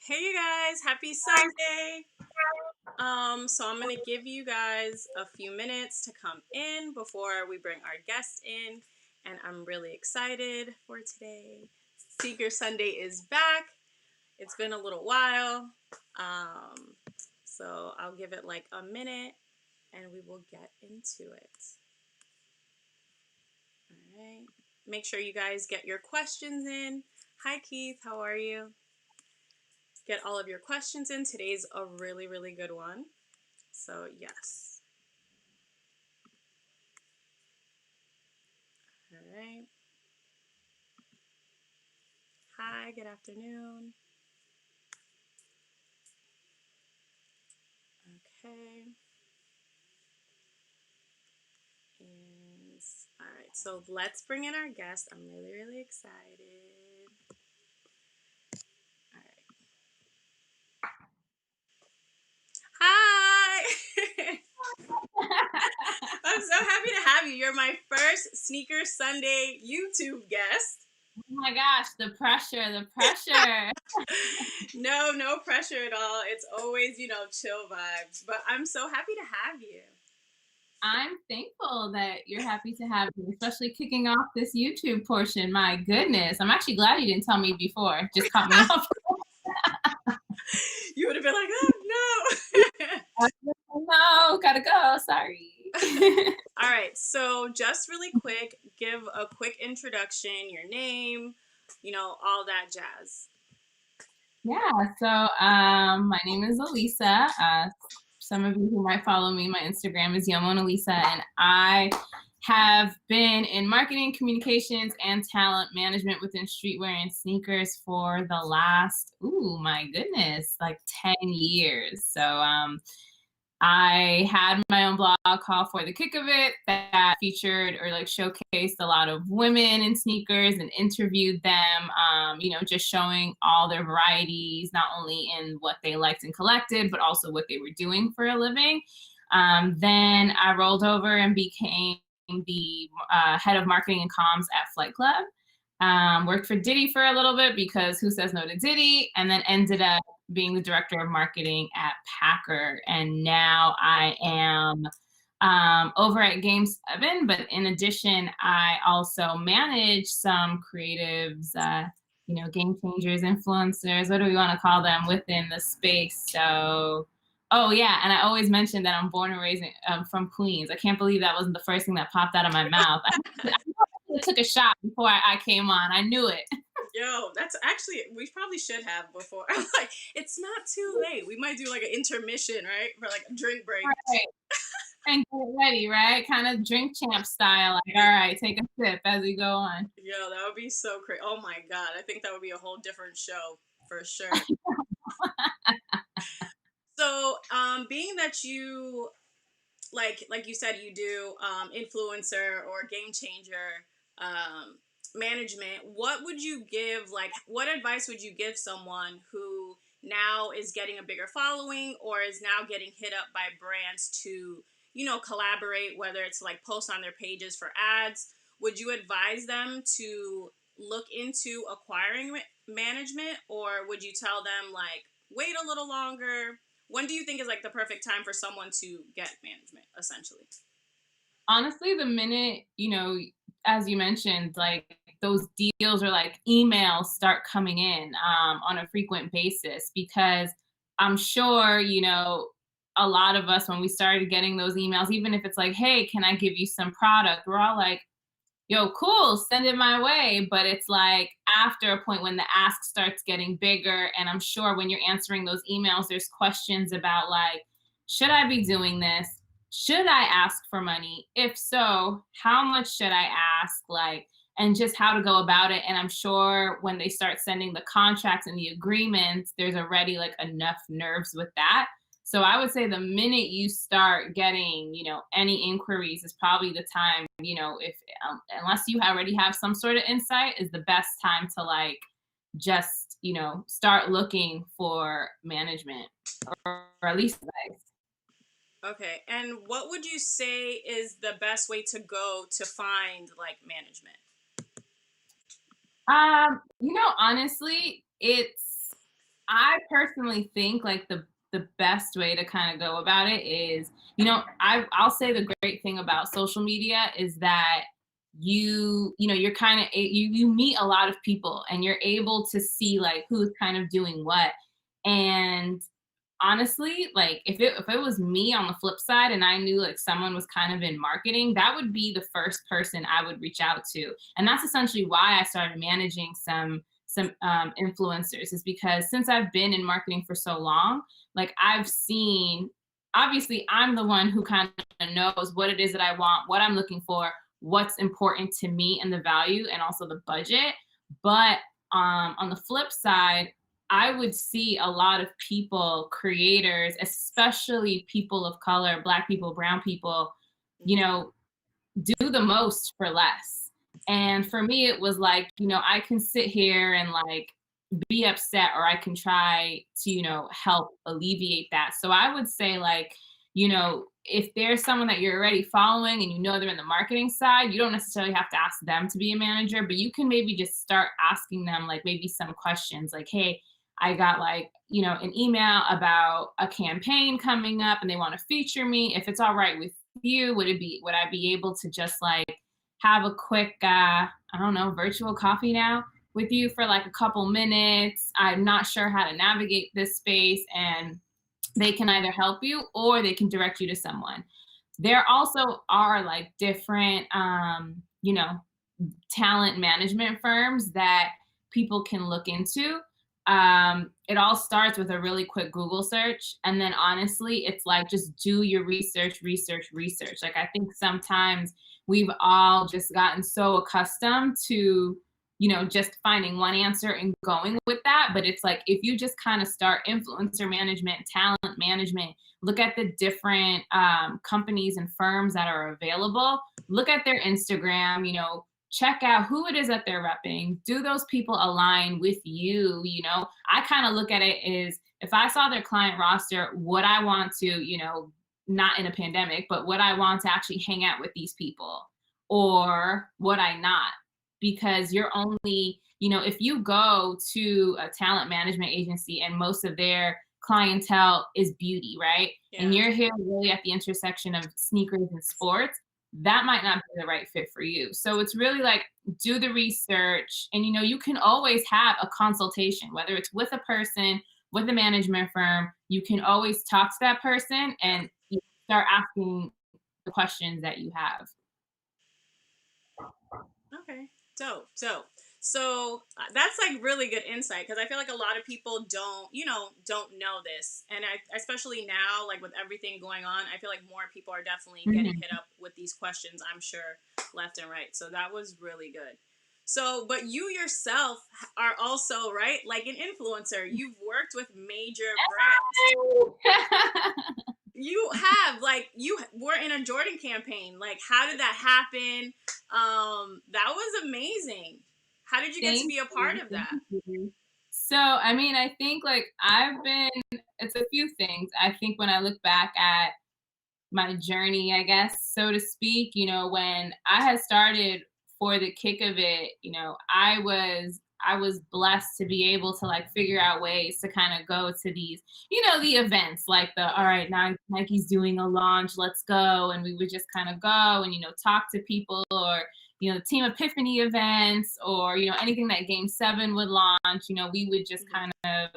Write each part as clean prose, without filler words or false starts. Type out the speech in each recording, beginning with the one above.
Hey you guys, happy Sunday. So I'm gonna give you guys a few minutes to come in before we bring our guest in, and I'm really excited for today. Seeker Sunday is back. It's been a little while. Um, so I'll give it like a minute and we will get into it. All right. Make sure you guys get your questions in. Hi Keith, how are you? Get all of your questions in. Today's a really, really good one. So, yes. All right. Hi, good afternoon. Okay. And all right, so let's bring in our guest. I'm really, really excited. All right. Hi. I'm so happy to have you. You're my first Sneaker Sunday YouTube guest. Oh my gosh, the pressure, the pressure. No pressure at all. It's always, chill vibes. But I'm so happy to have you. I'm thankful that you're happy to have me, especially kicking off this YouTube portion. My goodness. I'm actually glad you didn't tell me before. Just caught me off. You would have been like, oh, no. No, gotta go. Sorry. All right, so just really quick, give a quick introduction, your name, all that jazz. Yeah, so my name is Alissa. Some of you who might follow me, my Instagram is Alissa, and I have been in marketing, communications, and talent management within streetwear and sneakers for the last, my goodness, like 10 years. So I had my own blog called For the Kick of It that featured or like showcased a lot of women in sneakers and interviewed them, just showing all their varieties, not only in what they liked and collected, but also what they were doing for a living. Then I rolled over and became the head of marketing and comms at Flight Club. Worked for Diddy for a little bit because who says no to Diddy? And then ended up being the director of marketing at Packer. And now I am over at Game 7. But in addition, I also manage some creatives, game changers, influencers, what do we want to call them within the space? So, oh yeah, and I always mention that I'm born and raised from Queens. I can't believe that wasn't the first thing that popped out of my mouth. I took a shot before I came on. I knew it. Yo, that's actually, we probably should have before. I'm like, it's not too late. We might do like an intermission, right? For like a drink break. Right. And get ready, right? Kind of drink champ style. Like, all right, take a sip as we go on. Yo, that would be so crazy. Oh my God. I think that would be a whole different show for sure. So, being that you, like you said, you do influencer or game changer management, what would you give, like, what advice would you give someone who now is getting a bigger following or is now getting hit up by brands to, collaborate, whether it's like post on their pages for ads? Would you advise them to look into acquiring management, or would you tell them like wait a little longer? When do you think is like the perfect time for someone to get management, essentially? Honestly, the minute, as you mentioned, like those deals or like emails start coming in on a frequent basis, because I'm sure, a lot of us, when we started getting those emails, even if it's like, hey, can I give you some product? We're all like, yo, cool, send it my way. But it's like after a point when the ask starts getting bigger, and I'm sure when you're answering those emails, there's questions about like, should I be doing this? Should I ask for money? If so, how much should I ask? Like, and just how to go about it. And I'm sure when they start sending the contracts and the agreements, there's already like enough nerves with that. So I would say the minute you start getting, any inquiries is probably the time, if unless you already have some sort of insight, is the best time to like just, start looking for management or at least advice. Okay, and what would you say is the best way to go to find like management? Honestly, it's I personally think like the best way to kind of go about it is, I'll say the great thing about social media is that you're kind of you meet a lot of people and you're able to see like who's kind of doing what. And honestly, like if it was me on the flip side and I knew like someone was kind of in marketing, that would be the first person I would reach out to. And that's essentially why I started managing some influencers, is because since I've been in marketing for so long, like I've seen, obviously I'm the one who kind of knows what it is that I want, what I'm looking for, what's important to me and the value and also the budget. But on the flip side, I would see a lot of people, creators, especially people of color, Black people, brown people, you know, do the most for less. And for me, it was like, I can sit here and like be upset, or I can try to, help alleviate that. So I would say, like, if there's someone that you're already following and they're in the marketing side, you don't necessarily have to ask them to be a manager, but you can maybe just start asking them like maybe some questions like, hey, I got like, an email about a campaign coming up and they want to feature me. If it's all right with you, would I be able to just like have a quick, I don't know, virtual coffee now with you for like a couple minutes? I'm not sure how to navigate this space, and they can either help you or they can direct you to someone. There also are like different, talent management firms that people can look into. It all starts with a really quick Google search. And then honestly, it's like just do your research, research, research. Like I think sometimes we've all just gotten so accustomed to, just finding one answer and going with that. But it's like if you just kind of start influencer management, talent management, look at the different companies and firms that are available, look at their Instagram, check out who it is that they're repping. Do those people align with you? I kind of look at it as if I saw their client roster, would I want to, not in a pandemic, but would I want to actually hang out with these people, or would I not? Because you're only, if you go to a talent management agency and most of their clientele is beauty, right? Yeah. And you're here really at the intersection of sneakers and sports, that might not be the right fit for you. So it's really like do the research, and you can always have a consultation, whether it's with a person, with a management firm. You can always talk to that person and start asking the questions that you have. Okay. Dope. Dope. So that's like really good insight, because I feel like a lot of people don't know this, and especially now, like with everything going on, I feel like more people are definitely getting hit up with these questions. I'm sure left and right. So that was really good. So, but you yourself are also right, like an influencer. You've worked with major brands. You have, like, you were in a Jordan campaign. Like, how did that happen? That was amazing. How did you get to be a part of that? So, I mean, I think like it's a few things. I think when I look back at my journey, I guess, so to speak, when I had started for the kick of it, I was blessed to be able to like figure out ways to kind of go to these, the events like all right, now Nike's doing a launch, let's go. And we would just kind of go and, talk to people, or, Team Epiphany events, or, anything that Game 7 would launch, we would just kind of,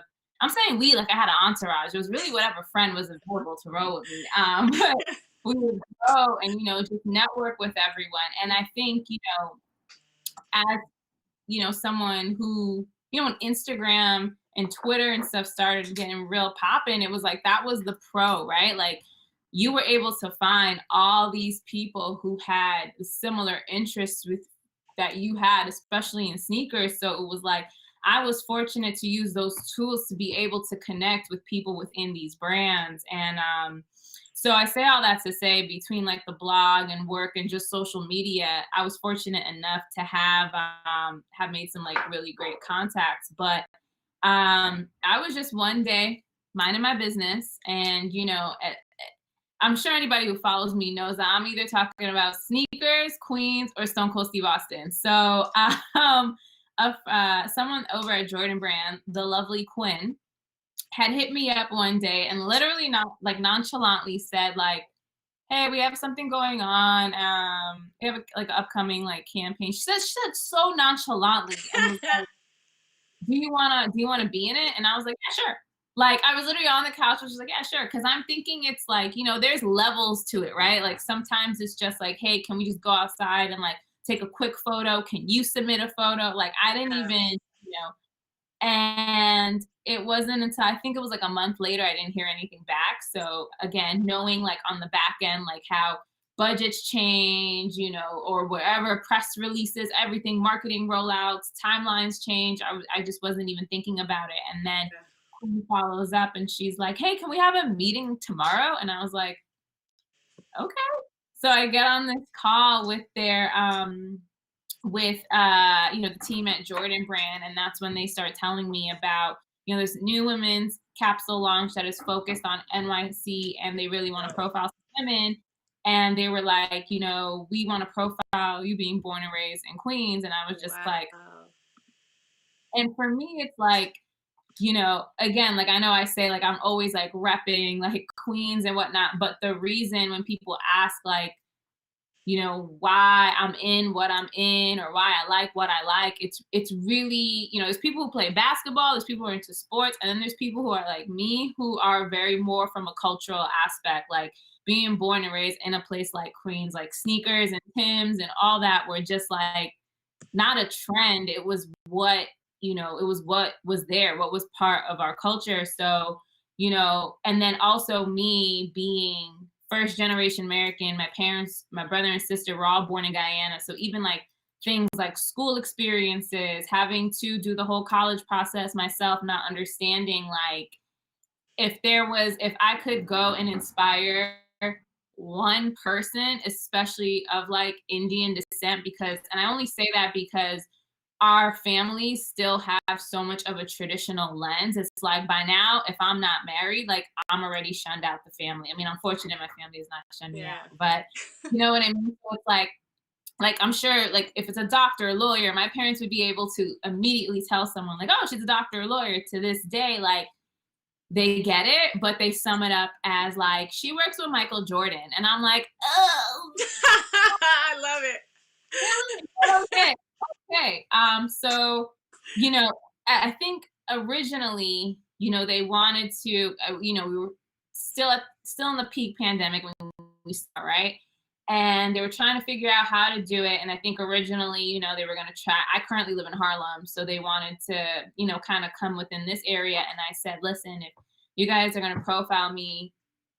I'm saying we, like I had an entourage. It was really whatever friend was available to roll with me. But we would go and, just network with everyone. And I think, as, someone who, when Instagram and Twitter and stuff started getting real popping, it was like, that was the pro, right? Like you were able to find all these people who had similar interests with that you had, especially in sneakers. So it was like, I was fortunate to use those tools to be able to connect with people within these brands. And so I say all that to say, between like the blog and work and just social media, I was fortunate enough to have made some like really great contacts. But I was just one day minding my business, and I'm sure anybody who follows me knows that I'm either talking about sneakers, Queens, or Stone Cold Steve Austin. So someone over at Jordan Brand, the lovely Quinn, had hit me up one day and literally not like nonchalantly said like, "Hey, we have something going on. We have like an upcoming like campaign." She said so nonchalantly and was like, do you wanna be in it?" And I was like, "Yeah, sure." Like I was literally on the couch, and she's like, "Yeah, sure." Because I'm thinking it's like, there's levels to it, right? Like sometimes it's just like, "Hey, can we just go outside and like take a quick photo? Can you submit a photo?" Like I didn't Yeah. even, you know, and it wasn't until I think it was like a month later, I didn't hear anything back. So again, knowing like on the back end, like how budgets change, or wherever press releases, everything, marketing rollouts, timelines change. I just wasn't even thinking about it. And then Yeah. Queen follows up and she's like, "Hey, can we have a meeting tomorrow?" And I was like, "Okay." So I get on this call with their the team at Jordan Brand, and that's when they start telling me about, this new women's capsule launch that is focused on NYC, and they really want to Oh, profile some women. And they were like, "We want to profile you being born and raised in Queens." And I was just like, wow. and for me, it's like, again, like I know I say like I'm always like repping like Queens and whatnot, but the reason when people ask like, why I'm in what I'm in or why I like what I like. It's really, there's people who play basketball, there's people who are into sports, and then there's people who are like me who are very more from a cultural aspect, like being born and raised in a place like Queens, like sneakers and Timbs and all that were just like not a trend. It was what was there, what was part of our culture. So, and then also me being first generation American, my parents, my brother and sister were all born in Guyana. So even like things like school experiences, having to do the whole college process myself, not understanding like if I could go and inspire one person, especially of like Indian descent, because, and I only say that because our families still have so much of a traditional lens. It's like by now, if I'm not married, like I'm already shunned out the family. I mean, unfortunately, my family has not shunned me Yeah. out, but you know what I mean? So it's like I'm sure, like if it's a doctor, or lawyer, my parents would be able to immediately tell someone like, "Oh, she's a doctor or lawyer." To this day, like they get it, but they sum it up as like, "She works with Michael Jordan," and I'm like, "Oh, I love it. really? Okay, okay." So you know, I think originally, they wanted to, we were still in the peak pandemic when we start, right? And they were trying to figure out how to do it. And I think originally, they were going to try. I currently live in Harlem, so they wanted to, kind of come within this area. And I said, "Listen, if you guys are going to profile me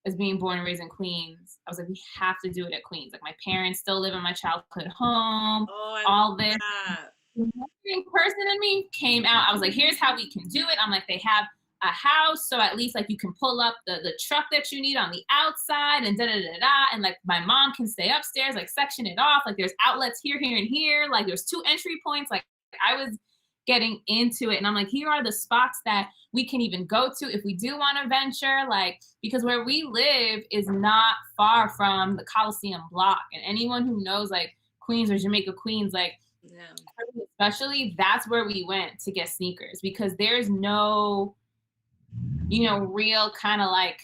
as being born and raised in Queens," I was like, "We have to do it at Queens. Like my parents still live in my childhood home. Oh, I love All this." that. The marketing person in me came out. I was like, "Here's how we can do it." I'm like, "They have a house, so at least like you can pull up the truck that you need on the outside, and da da da da, and like my mom can stay upstairs, like section it off. Like there's outlets here, here, and here. Like there's 2 entry points." Like I was getting into it, and I'm like, "Here are the spots that we can even go to if we do want to venture." Like because where we live is not far from the Coliseum block, and anyone who knows like Queens or Jamaica Queens, like Yeah. especially, that's where we went to get sneakers because there's no, real kind of like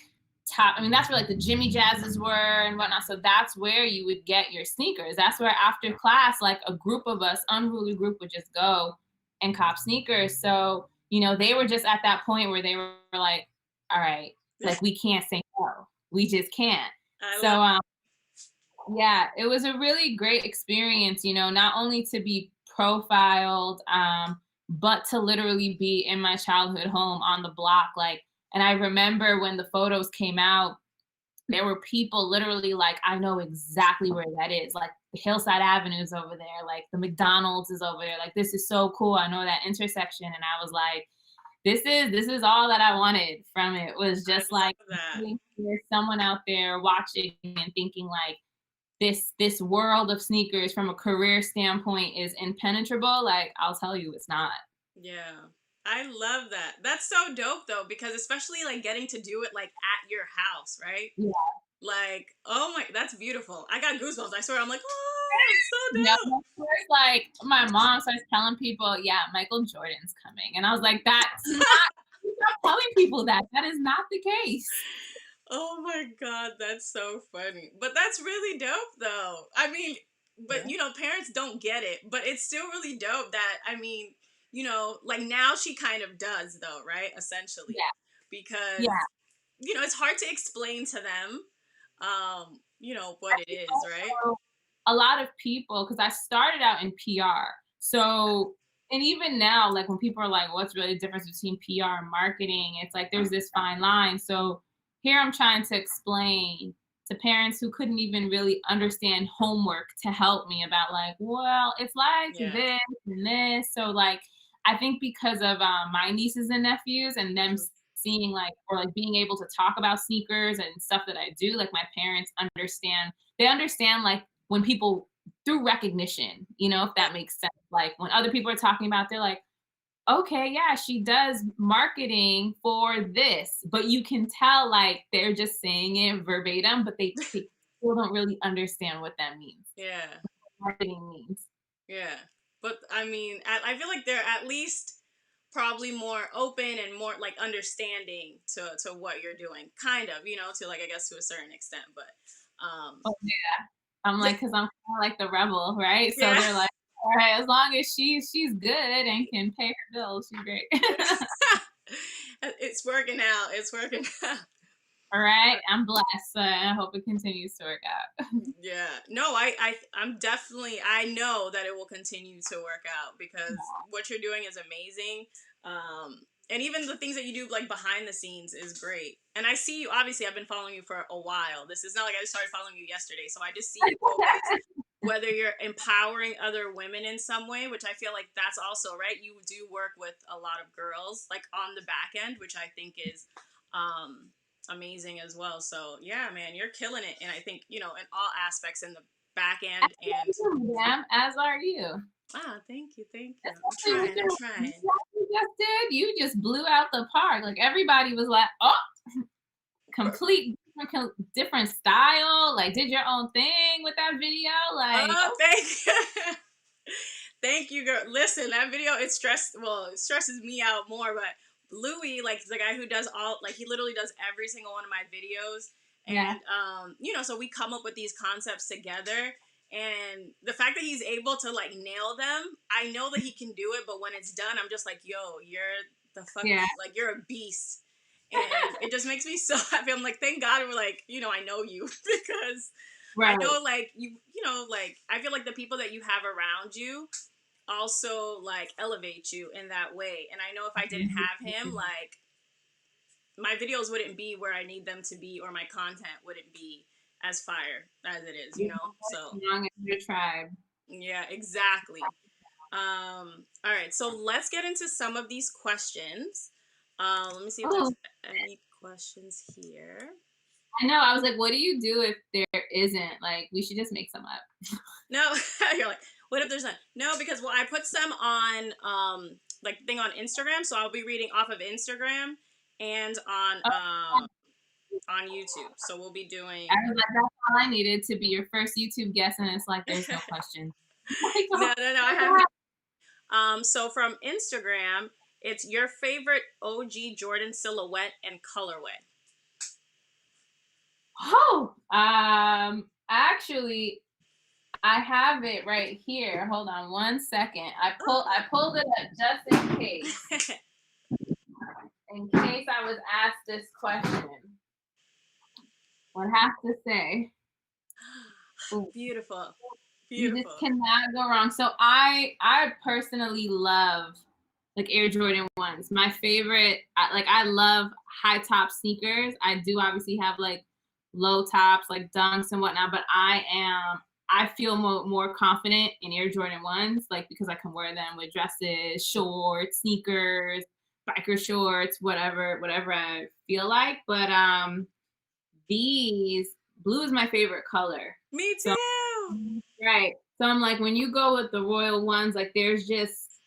top. I mean, that's where like the Jimmy Jazzes were and whatnot. So that's where you would get your sneakers. That's where after class, like a group of us, unruly group, would just go and cop sneakers. So, they were just at that point where they were like, "All right, like we can't say no. We just can't." I So, love yeah, it was a really great experience, not only to be profiled, but to literally be in my childhood home on the block. Like, and I remember when the photos came out, there were people literally like, "I know exactly where that is. Like, the Hillside Avenue is over there. Like, the McDonald's is over there. Like, this is so cool. I know that intersection." And I was like, this is all that I wanted from it, was I just like love that. there's someone out there watching and thinking like, this world of sneakers from a career standpoint is impenetrable. Like I'll tell you, it's not. Yeah. I love that. That's so dope though, because especially like getting to do it like at your house, right? Yeah. Like, oh my, that's beautiful. I got goosebumps. I swear, I'm like, oh, it's Yeah, so dope. of course, like my mom starts telling people, "Yeah, Michael Jordan's coming," and I was like, "That's not." stop telling people that. That is not the case. Oh my God, that's so funny. But that's really dope though. I mean, but Yeah. parents don't get it, but it's still really dope that, like now she kind of does though, right? Essentially. Yeah. Because, Yeah. it's hard to explain to them, what it is, right? Also, a lot of people, because I started out in PR. So, and even now, like when people are like, what's really the difference between PR and marketing? It's like there's this fine line. So here I'm trying to explain to parents who couldn't even really understand homework to help me about like, well, it's like Yeah. this and this. So like I think because of my nieces and nephews and them seeing like or like being able to talk about sneakers and stuff that I do, like my parents understand. They understand like when people through recognition, if Yeah. that makes sense. Like when other people are talking about, they're like, okay, yeah, she does marketing for this, but you can tell like they're just saying it verbatim, but they still don't really understand what that means. Yeah. What marketing means. Yeah. But I mean, I feel like they're at least probably more open and more like understanding to what you're doing, kind of, to like I guess to a certain extent. But Oh yeah. I'm like, because I'm kind of like the rebel, right? So yeah. they're like, all right, as long as she's good and can pay her bills, she's great. It's working out. It's working out. All right, I'm blessed, and I hope it continues to work out. Yeah. No, I'm definitely, I know that it will continue to work out because what you're doing is amazing. And even the things that you do like behind the scenes is great. And I see you, obviously I've been following you for a while. This is not like I started following you yesterday. So I just see you always, whether you're empowering other women in some way, which I feel like that's also, right? You do work with a lot of girls like on the back end, which I think is, amazing as well. So yeah, man, you're killing it. And I think, in all aspects in the back end and Madam, as are you. thank you, thank you. I'm Especially with trying, I'm your trying. what you just did, you just blew out the park. Like everybody was like, oh, complete different style. Like did your own thing with that video. Like, Oh, oh, thank you. Thank you, girl. Listen, that video, it stresses me out more, but Louis, like the guy who does all, like he literally does every single one of my videos. yeah, And, so we come up with these concepts together. And the fact that he's able to like nail them, I know that he can do it, but when it's done, I'm just like, yo, you're the fucking, yeah, like, you're a beast. And it just makes me so happy. I'm like, thank God we're like, I know you because I right. know like like I feel like the people that you have around you also like elevate you in that way. And I know if I didn't have him, like my videos wouldn't be where I need them to be or my content wouldn't be as fire as it is, So Young as your tribe. yeah, exactly. All right, so let's get into some of these questions. Let me see if there's Oh, any questions here. I know. I was like, what do you do if there isn't? Like, we should just make some up. No, you're like, what if there's not? No, because I put some on like thing on Instagram, so I'll be reading off of Instagram and on YouTube. So we'll be doing. I was like, that's all I needed to be your first YouTube guest, and it's like, there's no question. Like, No, oh, no, no. I have. So from Instagram, it's your favorite OG Jordan silhouette and colorway. oh, actually, I have it right here. Hold on one second. I pulled it up just in case I was asked this question. Would have to say, ooh, Beautiful, you just beautiful. cannot go wrong. So I personally love like Air Jordan 1s. My favorite, I love high top sneakers. I do obviously have like low tops, like dunks and whatnot, but I feel more confident in Air Jordan 1s, like because I can wear them with dresses, shorts, sneakers, biker shorts, whatever I feel like. But these blue is my favorite color. Me So too. right. So I'm like, when you go with the royal ones, like they're just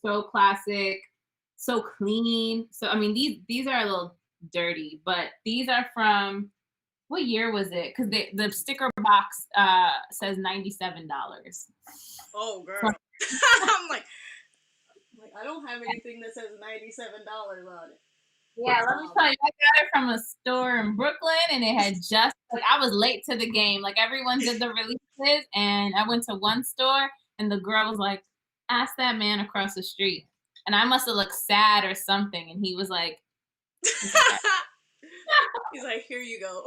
so classic, so clean. So I mean, these are a little dirty, but these are from what year was it? Because the sticker box says $97. Oh, So, girl. I'm like I don't have anything that says $97 on it. Yeah, let me tell you, I got it from a store in Brooklyn, and it had just like I was late to the game. Like everyone did the releases, and I went to one store, and the girl was like, "Ask that man across the street," and I must have looked sad or something, and he was like, He's like, here you go.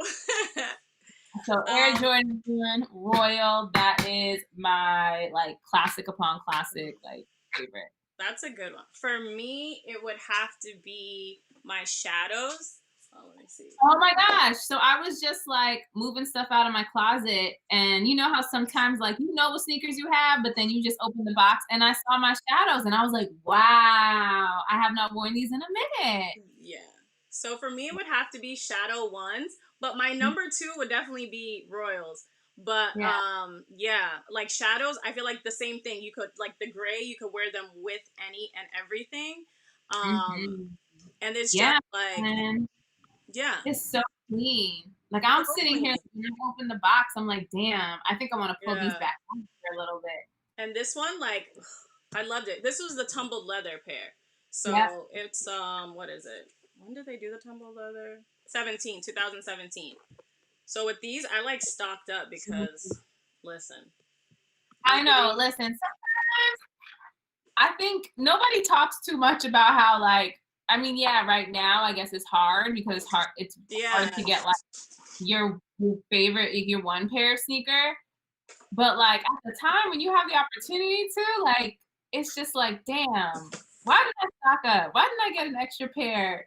"So Air Jordan 1 Royal, that is my like classic upon classic like favorite." That's a good one. For me, it would have to be my shadows. Oh, let me see. Oh my gosh. So I was just like moving stuff out of my closet, and you know how sometimes like you know what sneakers you have, but then you just open the box and I saw my shadows and I was like, wow, I have not worn these in a minute. Yeah. So for me, it would have to be shadow ones, but my number two would definitely be royals. But Yeah. yeah, like shadows, I feel like the same thing. You could like the gray, you could wear them with any and everything. Mm-hmm. And it's just Yeah, like, man. yeah, It's so clean. Like I'm so sitting here, clean. when I open the box, I'm like, damn, I think I want to pull these Yeah. back on for a little bit. And this one, like, I loved it. This was the tumbled leather pair. Yep. So it's what is it? When did they do the tumbled leather? 2017. So with these, I like stocked up because, listen, I know. nobody. Listen, sometimes I think nobody talks too much about how like I mean, yeah, right now I guess it's hard because it's hard Yeah. to get like your favorite your one pair of sneaker. But like at the time when you have the opportunity to, like it's just like, damn, why did I stock up? Why didn't I get an extra pair?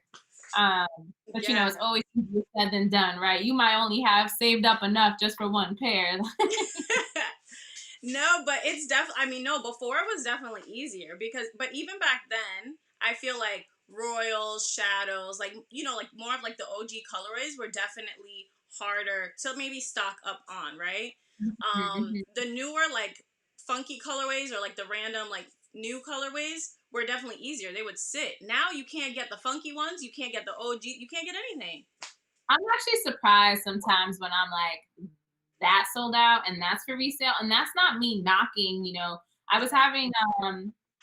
Um, but you know, Yeah. it's always easier said than done, right? You might only have saved up enough just for one pair. No, but it's definitely, I mean, no, before it was definitely easier because, but even back then, I feel like royals, shadows, like, you know, like more of like the OG colorways were definitely harder to maybe stock up on, right? Mhm. The newer, like, funky colorways or like the random, like, new colorways were definitely easier. They would sit. Now you can't get the funky ones, you can't get the OG, you can't get anything. I'm actually surprised sometimes when I'm like that sold out and that's for resale. And that's not me knocking, you know. I was Yeah. having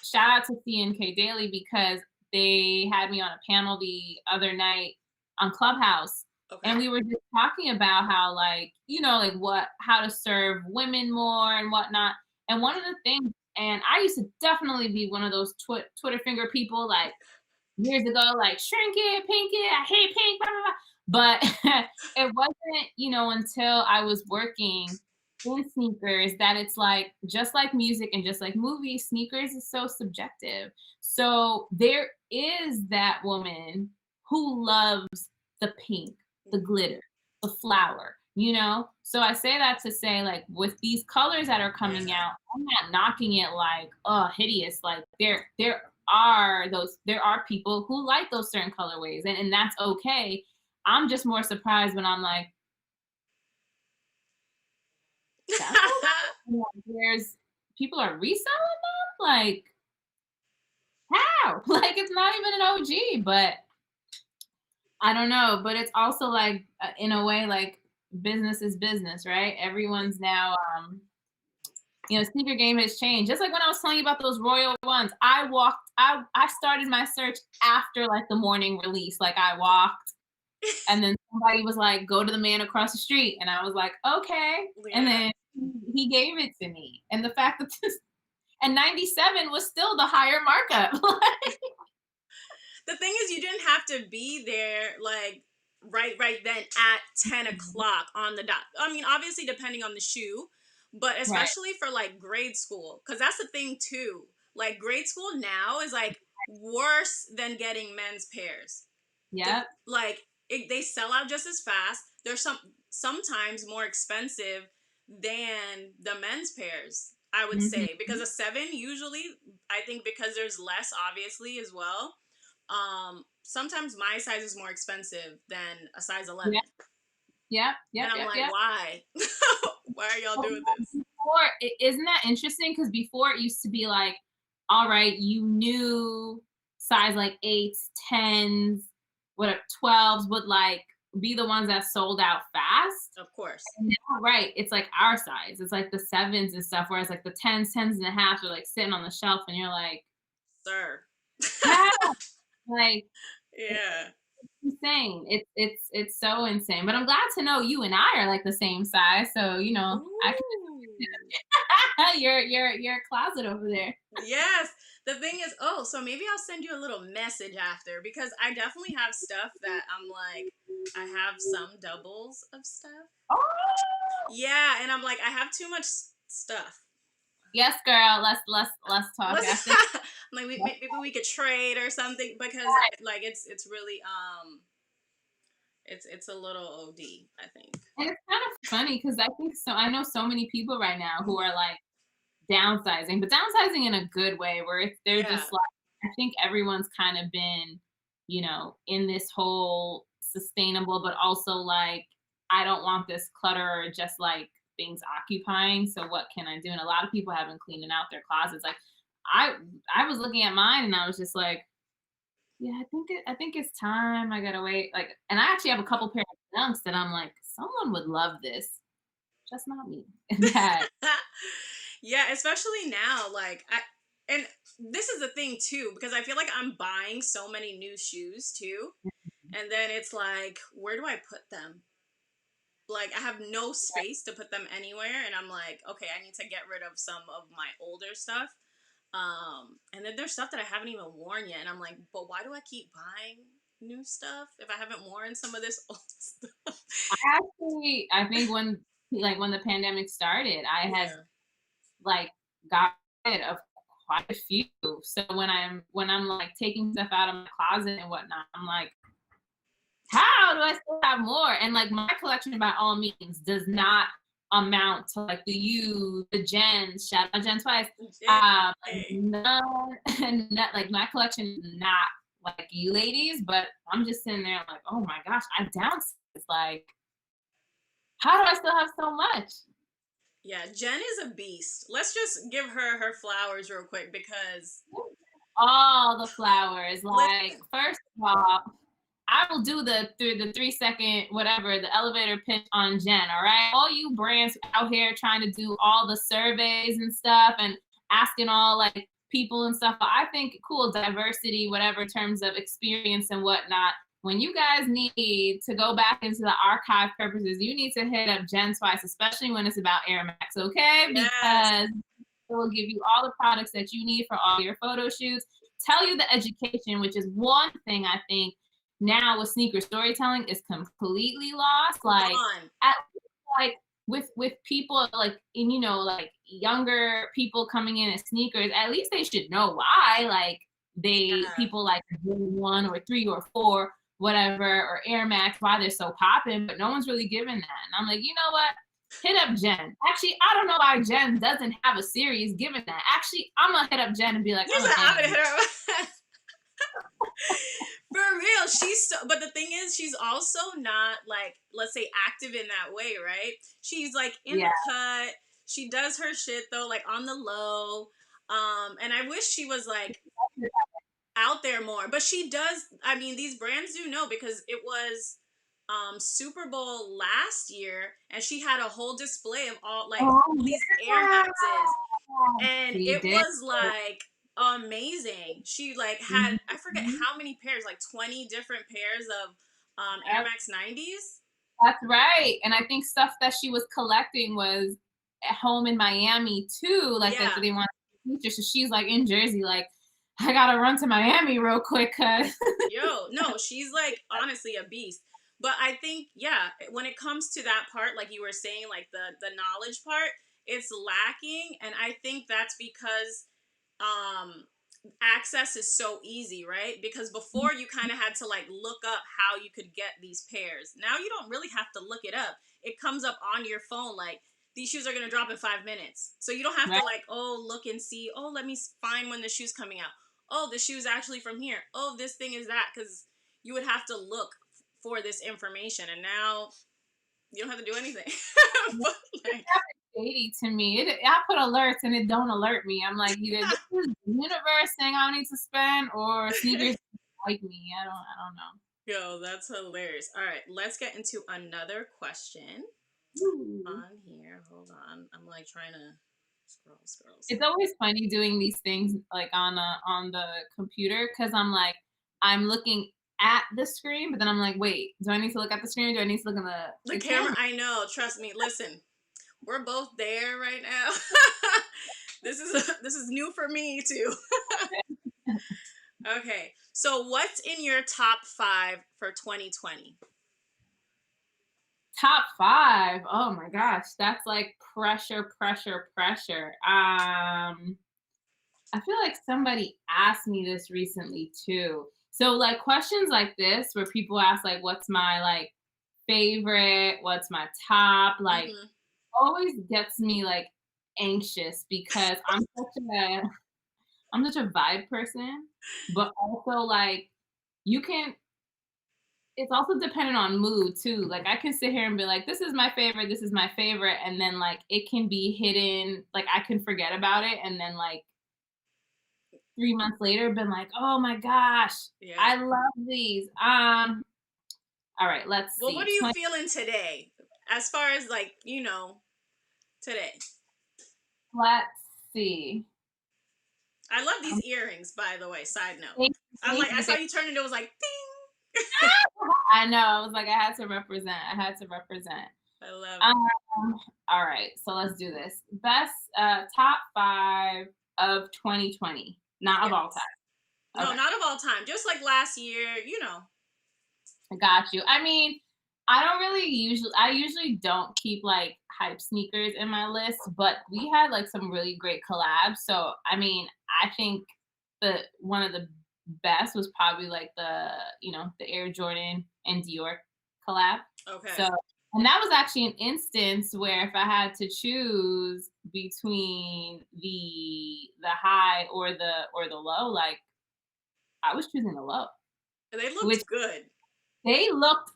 shout out to CNK Daily because they had me on a panel the other night on Clubhouse. Okay. And we were just talking about how like, you know, like how to serve women more and whatnot. And one of the things, and I used to definitely be one of those Twitter finger people, like years ago, like shrink it, pink it, I hate pink, blah, blah, blah. But it wasn't, you know, until I was working in sneakers that it's like, just like music and just like movies, sneakers is so subjective. So there is that woman who loves the pink, the glitter, the flower, you know? So I say that to say, like, with these colors that are coming Yeah. out, I'm not knocking it like, oh, hideous. Like there are people who like those certain colorways and that's okay. I'm just more surprised when I'm like, that's all that? There's people are reselling them? Like, how? Like it's not even an OG, but I don't know. But it's also like in a way, like business is business, right? Everyone's now you know, sneaker game has changed. Just like when I was telling you about those royal ones, I started my search after like the morning release. Like I walked and then somebody was like, go to the man across the street. And I was like, okay. And Yeah. then he gave it to me. And the fact that and 97 was still the higher markup. The thing is, you didn't have to be there like right then at 10 o'clock on the dot. I mean, obviously depending on the shoe, but Right. especially for like grade school, because that's the thing too. Like grade school now is like worse than getting men's pairs. Yep. Like they sell out just as fast. They're sometimes more expensive than the men's pairs. I would say Mm-hmm. because a seven usually, I think because there's less obviously as well. Sometimes my size is more expensive than a size 11, Yep. Yep. and Yep. I'm Yep. like, Yep. why? Why are y'all Well, doing this? before, isn't that interesting? Because before it used to be like, all right, you knew size like eights, tens, what 12s would like be the ones that sold out fast. Of course, And now, right, it's like our size. It's like the sevens and stuff, whereas like the tens and a half are like sitting on the shelf, and you're like, sir. how? Like, Yeah. insane. It's so insane. But I'm glad to know you and I are like the same size. So, I can Ooh. your closet over there. Yes. The thing is, oh, so maybe I'll send you a little message after because I definitely have stuff that I'm like, I have some doubles of stuff. Oh, Yeah, and I'm like, I have too much stuff. yes, girl. Let's talk Let's after. like maybe we could trade or something because like it's really it's a little OD, I think. And it's kind of funny because I know so many people right now who are like downsizing, but downsizing in a good way where they're Yeah. just like, I think everyone's kind of been, in this whole sustainable, but also like, I don't want this clutter or just like things occupying. So what can I do? And a lot of people have been cleaning out their closets. Like I I was looking at mine and I was just like, yeah, I think it's time. I gotta wait. Like, and I actually have a couple pairs of dunks that I'm like, someone would love this, just not me. And that Yeah, especially now like I and this is the thing too because I feel like I'm buying so many new shoes too. And then it's like, where do I put them? Like I have no space to put them anywhere and I'm like, okay, I need to get rid of some of my older stuff. And then there's stuff that I haven't even worn yet and I'm like, but why do I keep buying new stuff if I haven't worn some of this old stuff? I think when the pandemic started, I had Yeah. like got rid of quite a few. So when I'm like taking stuff out of my closet and whatnot, I'm like, how do I still have more? And like my collection by all means does not amount to like the gens, shout out Jen twice. Like Yay. none, and not, like my collection is not like you ladies, but I'm just sitting there like, oh my gosh, I downsized. Like, how do I still have so much? Yeah, Jen is a beast. Let's just give her her flowers real quick because All the flowers. Like, listen, first of all, I will do the 3 second whatever the elevator pitch on Jen. All right, all you brands out here trying to do all the surveys and stuff and asking all like people and stuff. I think cool diversity, whatever terms of experience and whatnot. When you guys need to go back into the archive purposes, you need to hit up Jen twice, especially when it's about Air Max, okay? yes. Because it will give you all the products that you need for all your photo shoots. Tell you the education, which is one thing I think now with sneaker storytelling is completely lost. Like Gone. at like with people like in like younger people coming in as sneakers, at least they should know why. Like they Yeah. people like 1 or 3 or 4, whatever, or Air Max, why they're so popping, but no one's really giving that. And I'm like, you know what? Hit up Jen. Actually, I don't know why Jen doesn't have a series given that. Actually, I'm gonna hit up Jen and be like, You I'm said gonna I'm gonna handle hit her. For real, but the thing is, she's also not like, let's say, active in that way, right? She's like in yeah. the cut. She does her shit though, like on the low. And I wish she was like out there more, but she does. I mean, these brands do know because it was Super Bowl last year, and she had a whole display of Oh all these Air yeah. Maxes and She it did. was like amazing. She like had I forget Mhm. how many pairs, like 20 different pairs of Air Yep, Max 90s. that's right. And I think stuff that she was collecting was at home in Miami too, like that Yeah. they wanted to feature. So she's like in Jersey, like, I gotta run to Miami real quick, cause Yo, no, she's like honestly a beast. But I think yeah, when it comes to that part like you were saying like the knowledge part, it's lacking and I think that's because um access is so easy, right? Because before you kind of had to like look up how you could get these pairs. Now you don't really have to look it up. It comes up on your phone like these shoes are going to drop in 5 minutes. So you don't have right. to like, oh, look and see, oh, let me find when the shoe's coming out. Oh, the shoe's actually from here. Oh, this thing is that cuz you would have to look for this information and now you don't have to do anything. But like Shady to me. I put alerts and it don't alert me. I'm like, either this is the universe saying I need to spend or sneakers like me. I don't know. yo, that's hilarious. All right, let's get into another question. Ooh. On here. Hold on. I'm like trying to scroll, scroll, It's scroll. always funny doing these things like on the computer because I'm like I'm looking at the screen, but then I'm like, wait, do I need to look at the screen or do I need to look in The camera. I know. Trust me. Listen, we're both there right now. This is new for me too. Okay. So what's in your top 5 for 2020? Top 5. Oh my gosh, that's like pressure, pressure, pressure. I feel like somebody asked me this recently too. So like questions like this where people ask like what's my like favorite, what's my top, like Mm-hmm. always gets me like anxious because I'm such a vibe person, but also like you can it's also dependent on mood too. Like I can sit here and be like, this is my favorite, this is my favorite, and then like it can be hidden, like I can forget about it, and then like 3 months later, been like, oh my gosh, Yeah. I love these. All right, let's Well, see. what are you feeling today? As far as like, today. Let's see. I love these earrings, by the way, side note. Thank I'm like, I you, saw thank you turn and it was like, ding. I know. I was like, I had to represent. I had to represent. I love it. All right, so let's do this. Best top 5 of 2020, not of all Yes. time. No, Okay. not of all time. Just like last year. I got you. I mean, I usually don't keep like hype sneakers in my list, but we had like some really great collabs. So I mean, I think the one of the best was probably like the Air Jordan and Dior collab. Okay. So and that was actually an instance where if I had to choose between the high or the low, like I was choosing the low. They Which looked good. they looked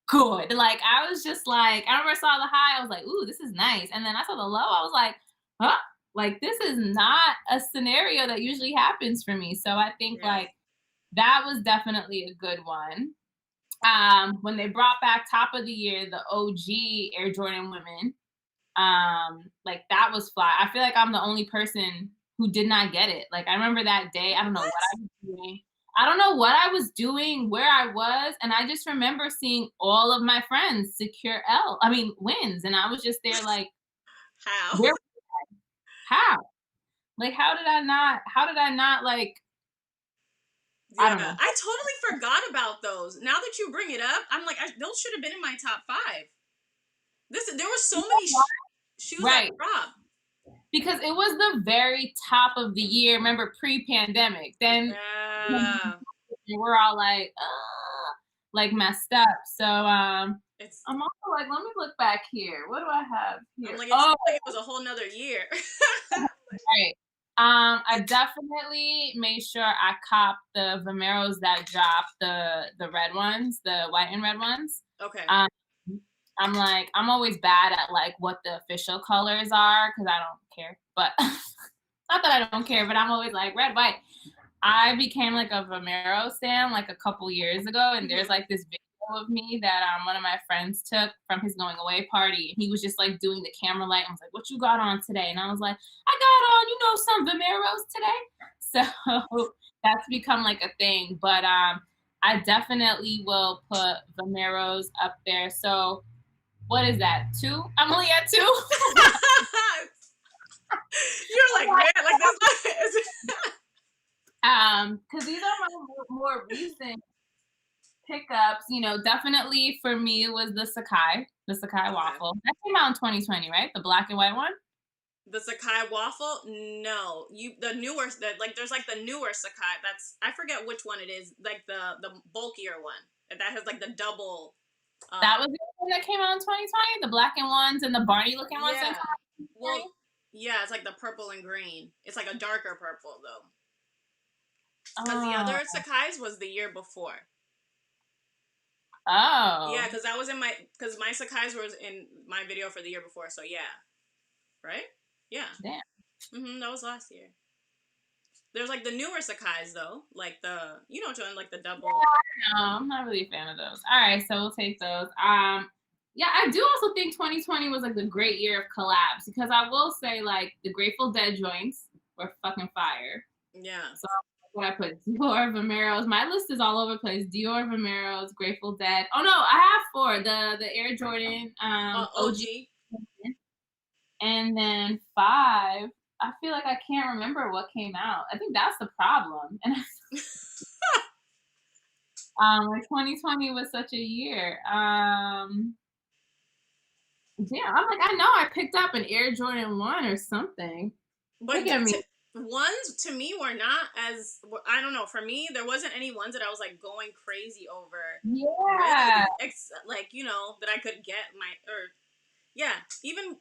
good. Like I was just like, I remember I saw the high, I was like, ooh, this is nice. And then I saw the low, I was like, huh? Like this is not a scenario that usually happens for me. So I think Yeah. like that was definitely a good one. When they brought back top of the year, the OG Air Jordan women, like that was fly. I feel like I'm the only person who did not get it. Like I remember that day, I don't know what I was doing. I don't know what I was doing, where I was, and I just remember seeing all of my friends secure wins, and I was just there like, How? where, how, like, how did I not like, I Yeah, don't know. I totally forgot about those. Now that you bring it up, I'm like, those should have been in my top 5. There were so many shoes that Right. dropped. Because it was the very top of the year, remember pre-pandemic. Then Yeah. we're all like messed up. So I'm It's also like, let me look back here. What do I have here? I'm like, it Oh, seems like it was a whole nother year. right. I definitely made sure I copped the Vomeros that dropped the red ones, the white and red ones. Okay. I'm like, I'm always bad at like what the official colors are because I don't care. But not that I don't care, but I'm always like red, white. I became like a Vomero stan like a couple years ago, and there's like this video of me that one of my friends took from his going away party. He was just like doing the camera light and was like, "What you got on today?" And I was like, "I got on, some Vomeros today." So that's become like a thing. But I definitely will put Vomeros up there. So what is that? 2? I'm only at 2. You're like, man, like that's not. Because these are my more recent pickups. Definitely for me it was the Sakai waffle. That came out in 2020, right? The black and white one. The Sakai waffle? No, the newer like there's like the newer Sakai. I forget which one it is. Like the bulkier one that has like the double. That was the one that came out in 2020. The black and ones and the Barney looking ones. Yeah. Well, yeah, it's like the purple and green. It's like a darker purple though. Because the other Sakai's was the year before. Oh. Yeah, because because my Sakai's was in my video for the year before. So yeah, right? Yeah. Damn. That was last year. There's like the newer Sakai's though, like like the double. Yeah, no, I'm not really a fan of those. All right, so we'll take those. Yeah, I do also think 2020 was like a great year of collabs because I will say like the Grateful Dead joints were fucking fire. Yeah. So what I put. Dior, Vomeros. My list is all over the place. Dior, Vomeros, Grateful Dead. Oh no, I have four. The Air Jordan OG. OG. And then five, I feel like I can't remember what came out. I think that's the problem. And like 2020 was such a year. Yeah, I'm like, I know I picked up an Air Jordan 1 or something. But Look at me. ones to me were not as, I don't know. For me, there wasn't any ones that I was like going crazy over. Yeah. Really, like that I could get yeah, even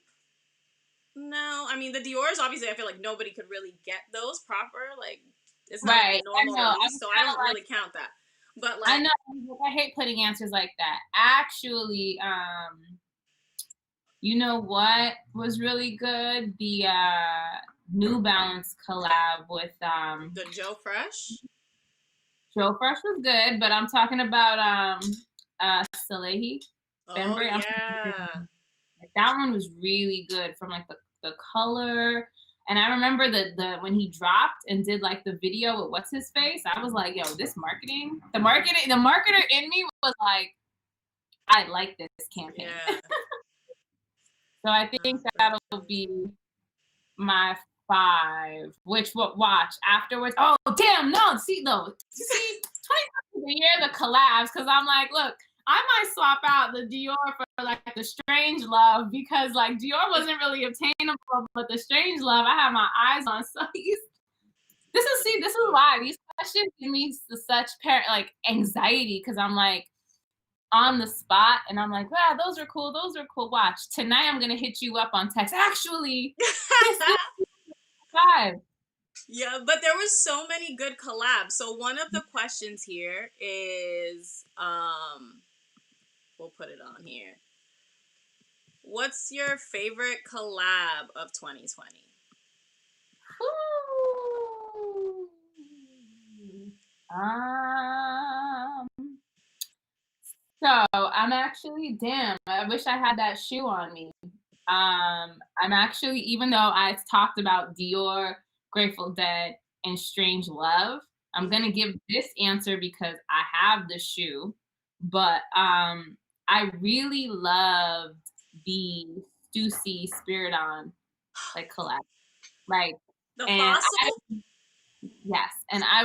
no. I mean, the Dior's obviously I feel like nobody could really get those proper. Like it's not like Right. a normal I know. release, so I don't really count that. But I like, know. I hate putting answers like that. Actually, you know what was really good? The New Balance collab with the Joe Fresh. Joe Fresh was good, but I'm talking about Salehi Oh Bembury. yeah. That one was really good from like the color. And I remember the when he dropped and did like the video with what's his face, I was like, yo, this marketing, the marketer in me was like, I like this campaign. Yeah. So I think that'll be my five, which we'll watch afterwards. Oh damn, no, see though, you see, 2020 the year of the collabs, because I'm like, look, I might swap out the Dior for like the Strange Love, because like Dior wasn't really obtainable, but the Strange Love I have my eyes on. So this is why these questions give me such like anxiety, because I'm like on the spot and I'm like, wow, those are cool. Watch. Tonight I'm gonna hit you up on text. Actually, this is five. Yeah, but there was so many good collabs. So one of the questions here is we'll put it on here. What's your favorite collab of 2020? Um so I'm actually, damn, I wish I had that shoe on me. I'm actually, even though I talked about Dior, Grateful Dead, and Strange Love, I'm gonna give this answer because I have the shoe. But I really loved the Stussy Spirit On like collab. Like, The and fossil? yes, and I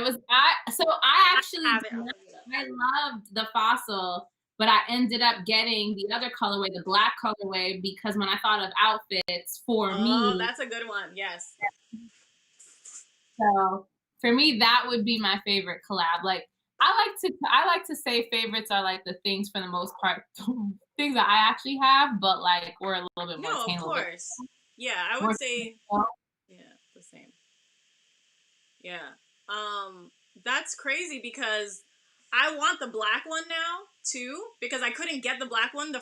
actually Have it. I'll look it up. I loved the fossil, but I ended up getting the other colorway, the black colorway, because when I thought of outfits for Oh, me, that's a good one. Yes. so for me that would be my favorite collab. Like I like to say favorites are like the things for the most part things that I actually have, but like we're a little bit more No, of attainable. course. Yeah, I would More say attainable. yeah, the same. Yeah. That's crazy because I want the black one now too because I couldn't get the black one the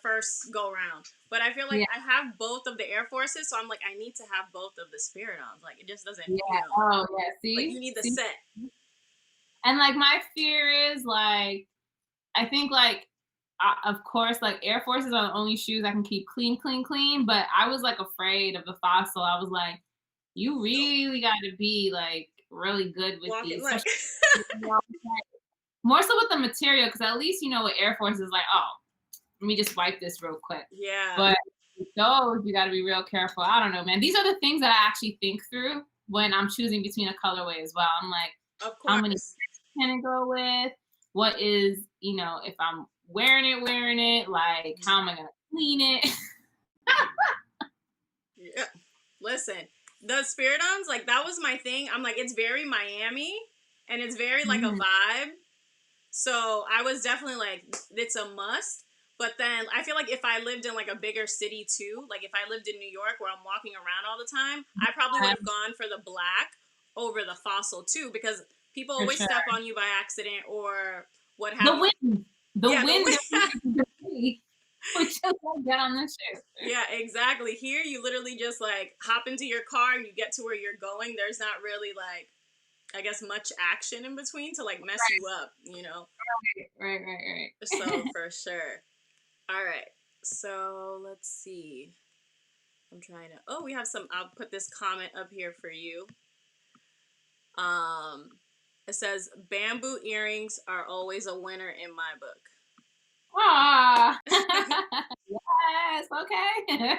first go round. But I feel like Yeah, I have both of the Air Forces, so I'm like I need to have both of the Spirit-Ons. Like it just doesn't, yeah. Oh yeah, like you need the see. set. And like my fear is like I think like of course like Air Forces are the only shoes I can keep clean. But I was like afraid of the fossil. I was like, you really got to be like really good with Walking these, like especially more so with the material, because at least you know with Air Force is like, oh, let me just wipe this real quick. yeah. But with those, you got to be real careful. I don't know, man. These are the things that I actually think through when I'm choosing between a colorway as well. I'm like, Of how many course. can it go with? What is, you know, if I'm wearing it, like how am I gonna clean it? Yeah. Listen, the Spirit-Ons, like that was my thing. I'm like, it's very Miami and it's very like a vibe. So I was definitely like, it's a must. But then I feel like if I lived in like a bigger city too, like if I lived in New York where I'm walking around all the time, I probably would have gone for the black over the fossil too because people For always sure. step on you by accident or what have The you. wind, the Yeah, wind, the which just like that on this shit. yeah, exactly. Here you literally just like hop into your car and you get to where you're going. There's not really like I guess much action in between to like mess you up, you know. Right. So for sure. All right. So let's see. I'm trying to. Oh, we have some. I'll put this comment up here for you. Um, it says bamboo earrings are always a winner in my book. Ah, yes, okay.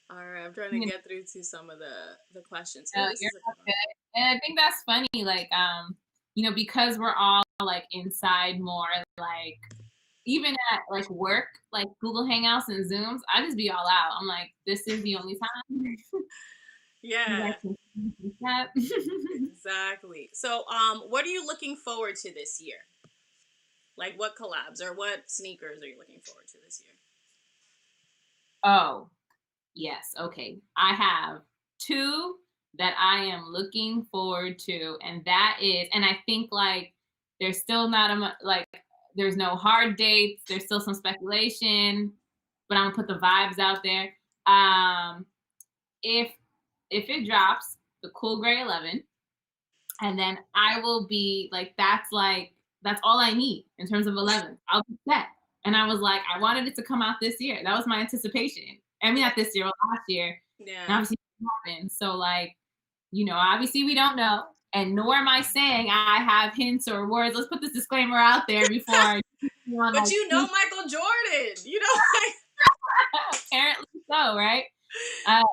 All right, I'm trying to You get through to some of the questions. Oh, know, this you're is a all good one. good. And I think that's funny, like, because we're all like inside more, like even at like work, like Google Hangouts and Zooms, I just be all out. I'm like, this is the only time you guys Yeah, can see that. exactly. So, what are you looking forward to this year? Like, what collabs or what sneakers are you looking forward to this year? Oh, yes. Okay. I have two that I am looking forward to, and that is, and I think like there's still not like there's no hard dates. There's still some speculation, but I'm gonna put the vibes out there. Um, if it drops, the Cool Gray 11, and then I will be like that's all I need in terms of 11. I'll be set. And I was like, I wanted it to come out this year. That was my anticipation. I mean, not this year, but last year. And Yeah. obviously, it happened. So, like, obviously, we don't know. And nor am I saying I have hints or words. Let's put this disclaimer out there before you on But like you know Michael Jordan. You know, apparently so, right? Uh,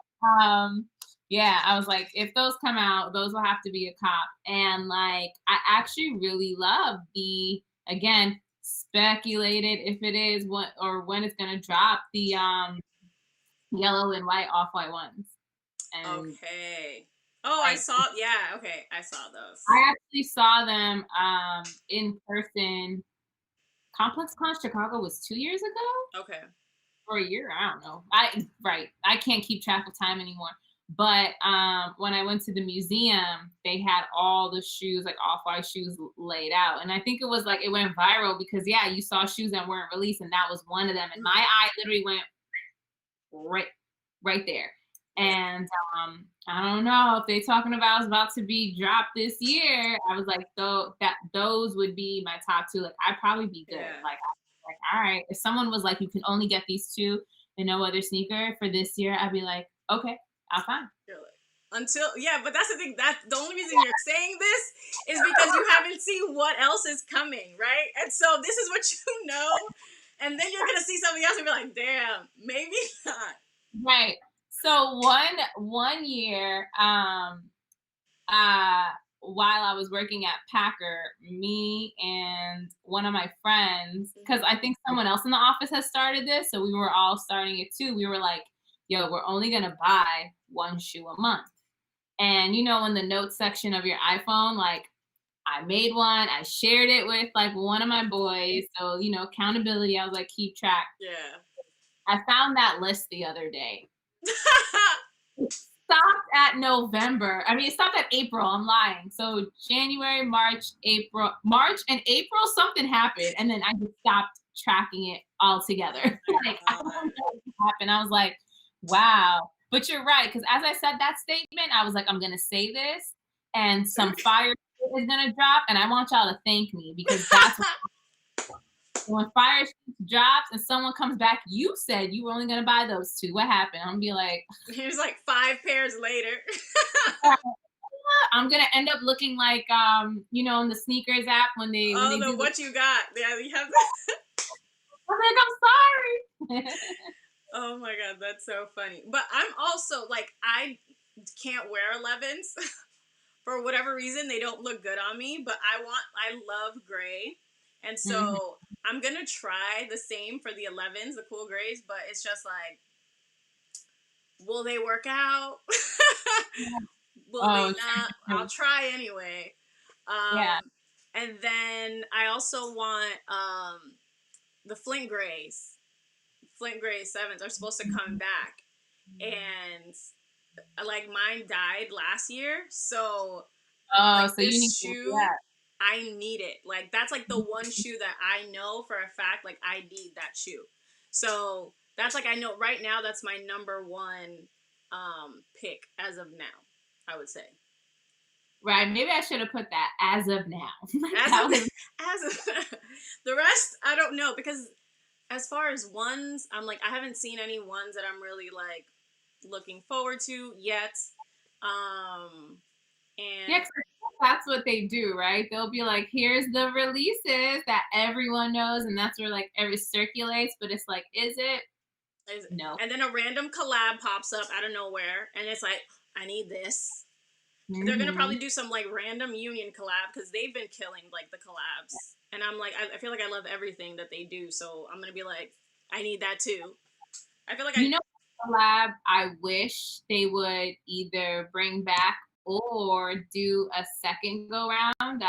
um, yeah, I was like, if those come out, those will have to be a cop. And like, I actually really love the again speculated if it is what or when it's gonna drop the yellow and white off white ones. And okay. Oh, I like, saw. Yeah. Okay, I saw those. I actually saw them in person. Complex Con Chicago was 2 years ago. Okay. For a year. I don't know. I can't keep track of time anymore. But when I went to the museum, they had all the shoes, like off-white shoes, laid out, and I think it was like it went viral because yeah, you saw shoes that weren't released, and that was one of them, and my eye literally went right, right there. Yeah. And I don't know if they talking about it's about to be dropped this year. I was like, though that those would be my top two. Like I'd probably be good. Yeah. Like all right. If someone was like, you can only get these two and no other sneaker for this year, I'd be like, okay, I'll find. You're like, until yeah, but that's the thing. That's the only reason you're saying this is because you haven't seen what else is coming, right? And so this is what you know, and then you're gonna see something else and be like, damn, maybe not. Right. So one year, uh while I was working at Packer, me and one of my friends, because I think someone else in the office has started this, so we were all starting it too. We were like, yo, we're only gonna buy one shoe a month. And in the notes section of your iPhone, like I made one, I shared it with like one of my boys. So, accountability, I was like, keep track. Yeah. I found that list the other day. Stopped at November. I mean, it stopped at April. I'm lying. So January, March and April, something happened, and then I just stopped tracking it altogether. Like I don't know what happened. I was like, wow. But you're right, because as I said that statement, I was like, I'm gonna say this, and some fire is gonna drop, and I want y'all to thank me because that's when fire drops and someone comes back. You said you were only gonna buy those two. What happened? I'm gonna be like, Here's like 5 pairs later. I'm gonna end up looking like in the sneakers app when Oh, they the do what you got? Yeah, you have. I'm like, I'm sorry. Oh my god, that's so funny. But I'm also like, I can't wear 11s for whatever reason. They don't look good on me. But I love gray, and Mhm. so I'm gonna try the same for the 11s, the cool grays. But it's just like, will they work out? Will they Oh, not? I'll try anyway. yeah. And then I also want the Flint Grays. Flint Gray sevens are supposed to come back, and like mine died last year, so Oh, like so you need this to, shoe, yeah. I need it. Like that's like the one shoe that I know for a fact, like I need that shoe. So that's like I know right now that's my number one pick as of now, I would say. Right. Maybe I should have put that as of now. Like As that of was as of the rest, I don't know because as far as ones, I'm like I haven't seen any ones that I'm really like looking forward to yet. And Yeah, 'cause that's what they do, right? They'll be like, here's the releases that everyone knows, and that's where like every circulates, but it's like, is it? No. and then a random collab pops up out of nowhere, and it's like, I need this. They're gonna Mm-hmm. probably do some like random union collab because they've been killing like the collabs, and I'm like, I feel like I love everything that they do, so I'm gonna be like, I need that too. I feel like You know, collab, I wish they would either bring back or do a second go round.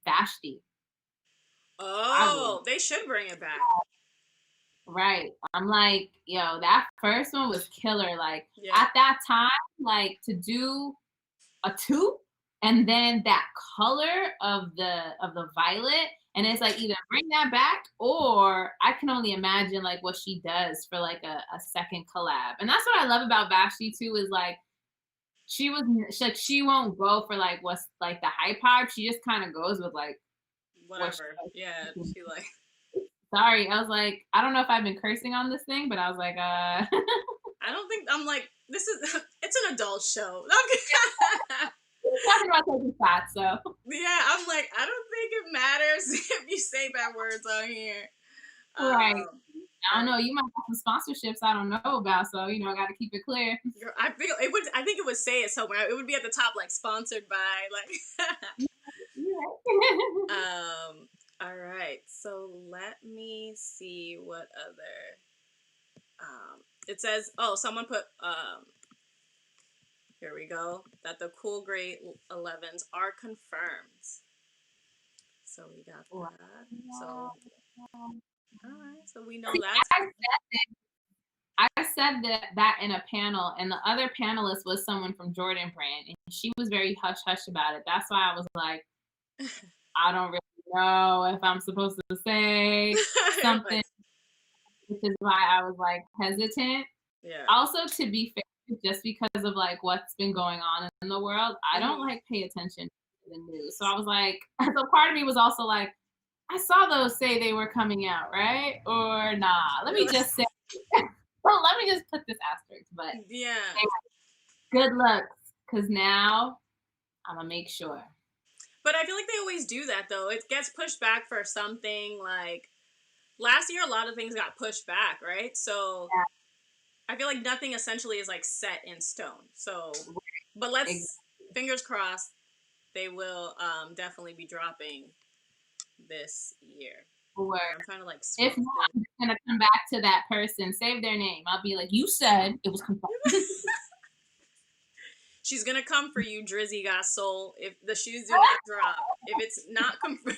Vashti. I would. oh, they should bring it back. Right. I'm like, yo, that first one was killer. Like Yeah. at that time, like to do a two and then that color of the violet, and it's like either bring that back or I can only imagine like what she does for like a second collab. And that's what I love about Vashti too, is like she won't go for like what's like the hype. She just kind of goes with like what she Whatever. Yeah. She like. sorry, I was like, I don't know if I've been cursing on this thing, but I was like, I don't think I'm like this is. It's an adult show. talking about taking shots, so Yeah, I'm like, I don't think it matters if you say bad words on here. right. I don't But know. You might have some sponsorships I don't know about, so you know I got to keep it clear. I feel it would. I think it would say it somewhere. It would be at the top, like sponsored by, like. All right. So let me see what other. It says, oh, someone put. Here we go. That the cool grade 11s are confirmed. So we got that. So all right. So we know that's. I said that in a panel, and the other panelist was someone from Jordan Brand, and she was very hush hush about it. That's why I was like, I don't really know if I'm supposed to say something, which is why I was like hesitant. Yeah. Also, to be fair, just because of like what's been going on in the world, I don't like pay attention to the news. So I was like, so part of me was also like, I saw those say they were coming out, right? Or nah, let me just say, well, let me just put this asterisk, but Yeah. good looks, because now I'm gonna make sure. But I feel like they always do that though. It gets pushed back for something like last year a lot of things got pushed back, right? So Yeah. I feel like nothing essentially is like set in stone. So but Exactly. let's fingers crossed they will definitely be dropping this year. Or I'm trying to like if swap not, I'm just gonna come back to that person, save their name. I'll be like, you said it was confirmed. She's gonna come for you, Drizzy got soul. If the shoes do not drop, if it's not confirmed,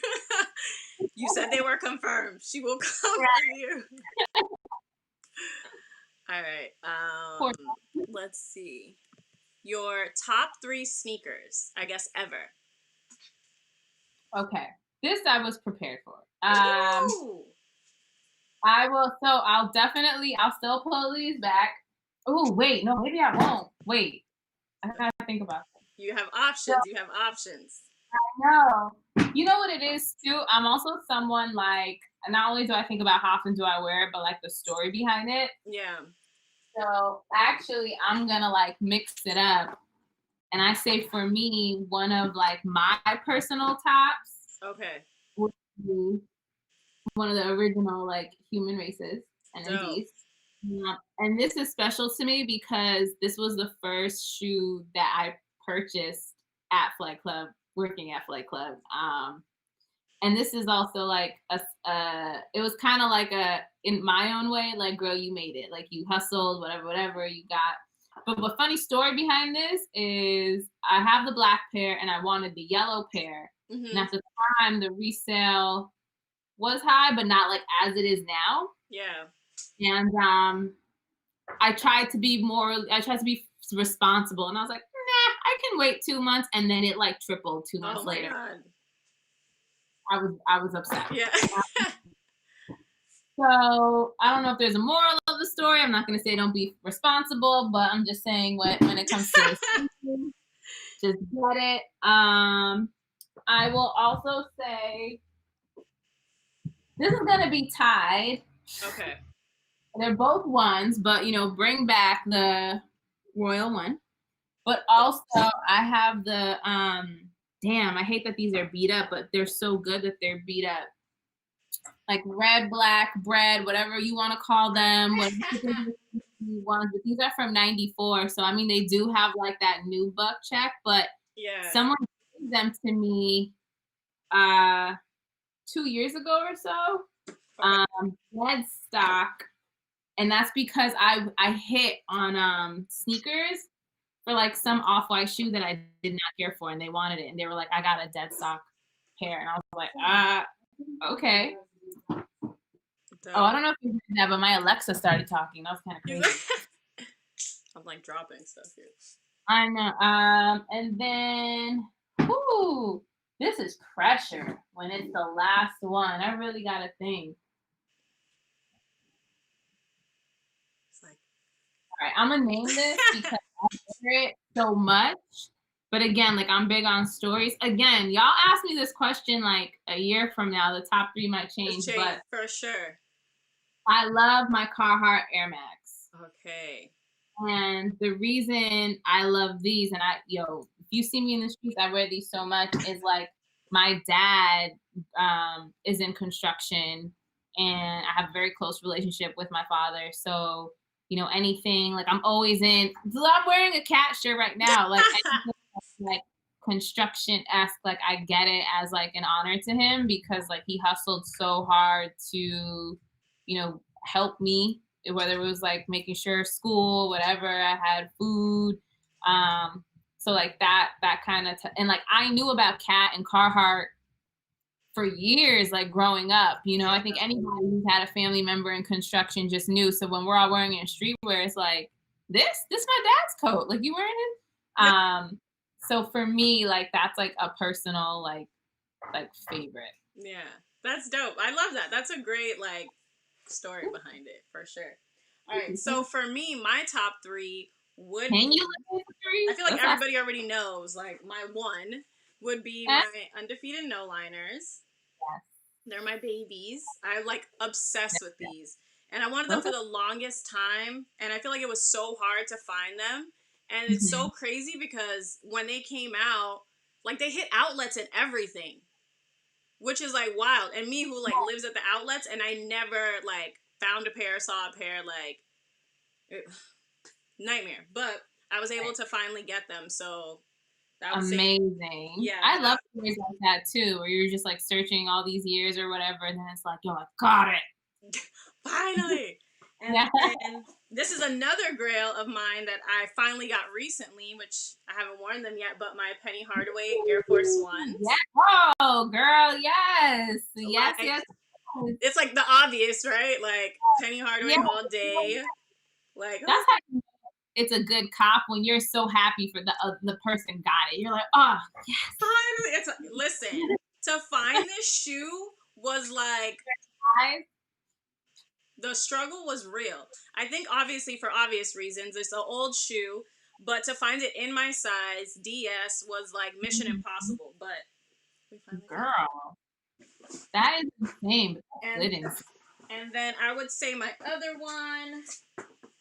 you said they were confirmed. She will come for you. All right. Let's see. Your top 3 sneakers, I guess, ever. Okay, this I was prepared for. Ooh. I will. So I'll still pull these back. Oh wait, no, maybe I won't. Wait, I gotta think about that. You have options. You have options. No, you know what it is too. I'm also someone like. Not only do I think about how often do I wear it, but like the story behind it. Yeah. So actually, I'm gonna like mix it up, and I say for me, one of like my personal tops Okay. would be one of the original like human races, Dope. NMDs. And this is special to me because this was the first shoe that I purchased at Flight Club, working at Flight Club. And this is also like it was kind of like in my own way, like, girl, you made it. Like you hustled, whatever you got. But the funny story behind this is I have the black pair and I wanted the yellow pair. Mm-hmm. And at the time, the resale was high, but not like as it is now. Yeah. And I tried to be responsible, and I was like, nah, I can wait 2 months, and then it like tripled 2 months later. God. I was upset. Yeah. So I don't know if there's a moral of the story. I'm not gonna say don't be responsible, but I'm just saying when it comes to just get it. I will also say this is gonna be tied. Okay. They're both ones, but bring back the royal one. But also I have the damn, I hate that these are beat up, but they're so good that they're beat up. Like red, black, bread, whatever you want to call them, whatever ones, but these are from 94. So I mean they do have like that new buck check, but Yeah. someone gave them to me 2 years ago or so. Red stock. And that's because I hit on sneakers for like some off-white shoe that I did not care for, and they wanted it, and they were like, I got a dead stock pair, and I was like, okay. Oh, I don't know if you heard that, but my Alexa started talking. That was kind of crazy. I'm like dropping stuff here. I know. And then, whoo, this is pressure when it's the last one. I really got to think. It's like, all right, I'm gonna name this because I hear it so much. But again, like I'm big on stories. Again, y'all ask me this question like a year from now. The top 3 might change, but for sure. I love my Carhartt Air Max. Okay. And the reason I love these, and if you see me in the streets, I wear these so much, is like my dad is in construction, and I have a very close relationship with my father. So, anything, like I'm always in, I'm wearing a cat shirt right now, like like construction-esque, like I get it as like an honor to him because like he hustled so hard to, help me, whether it was like making sure school, whatever, I had food. So like that kind of, and like I knew about Cat and Carhartt for years, like growing up, I think anybody who's had a family member in construction just knew. So when we're all wearing it in streetwear, it's like, this my dad's coat. Like you wearing it? So for me, like that's like a personal, like favorite. Yeah, that's dope. I love that. That's a great like story behind it for sure. All right, so for me, my top 3 would Can be, you look at 3? I feel like everybody already knows. Like my 1 would be my undefeated no liners. Yes. They're my babies. I'm like obsessed with these, and I wanted them for the longest time. And I feel like it was so hard to find them. And it's so crazy because when they came out, like they hit outlets and everything, which is like wild. And me who like lives at the outlets, and I never like found a pair, saw a pair, like nightmare. But I was able to finally get them, so that was amazing. Yeah, I love stories like that too, where you're just like searching all these years or whatever, and then it's like, yo, I got it. Finally. And then this is another grail of mine that I finally got recently, which I haven't worn them yet, but my Penny Hardaway Air Force Ones. Yeah. Oh, girl, yes. Yes, like, yes. It's like the obvious, right? Like Penny Hardaway all day. Like that's how it's a good cop when you're so happy for the person got it. You're like, oh, yes. Finally. Listen, to find this shoe was like, the struggle was real. I think obviously for obvious reasons, it's an old shoe, but to find it in my size, DS, was like mission impossible. But we finally girl, that is insane. And then I would say my other one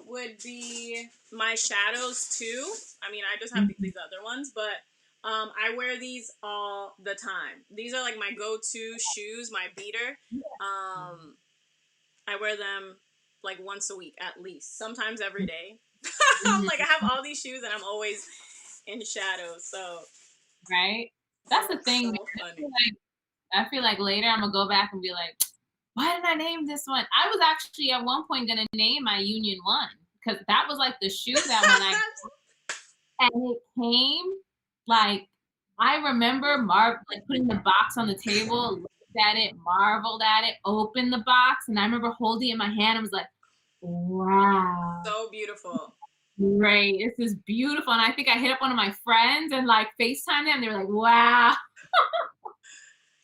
would be my shadows too. I mean, I just have these other ones, but I wear these all the time. These are like my go-to shoes, my beater. I wear them like once a week at least, sometimes every day. Like I have all these shoes and I'm always in shadows. So right, that's the thing. So I feel like later I'm gonna go back and be like, why did I name this one? I was actually at one point gonna name my Union 1 because that was like the shoe that when I and it came, like I remember like putting the box on the table, looked at it, marveled at it, opened the box, and I remember holding it in my hand and was like, wow. So beautiful. Great. This is beautiful. And I think I hit up one of my friends and like FaceTime them. They were like, wow.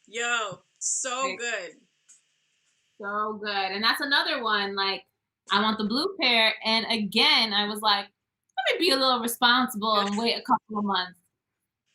Yo, so good. So good. And that's another one. Like, I want the blue pair. And again, I was like, let me be a little responsible and wait a couple of months.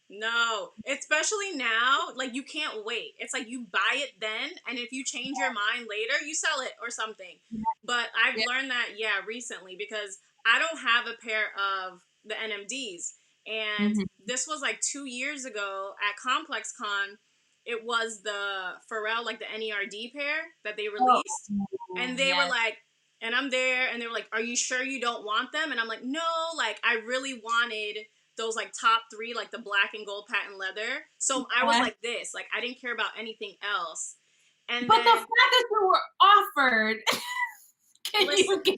No, especially now, like you can't wait. It's like you buy it then, and if you change your mind later, you sell it or something. But I've learned that, recently because I don't have a pair of the NMDs. And Mm-hmm. this was like 2 years ago at Complex Con. It was the Pharrell, like the NERD pair that they Oh, released. And they were yes. like, and I'm there, and they were like, "Are you sure you don't want them?" And I'm like, "No, like I really wanted those like top three, like the black and gold patent leather." So I was Yes. like this, like I didn't care about anything else. And But the then fact that you were offered, can listen, you get?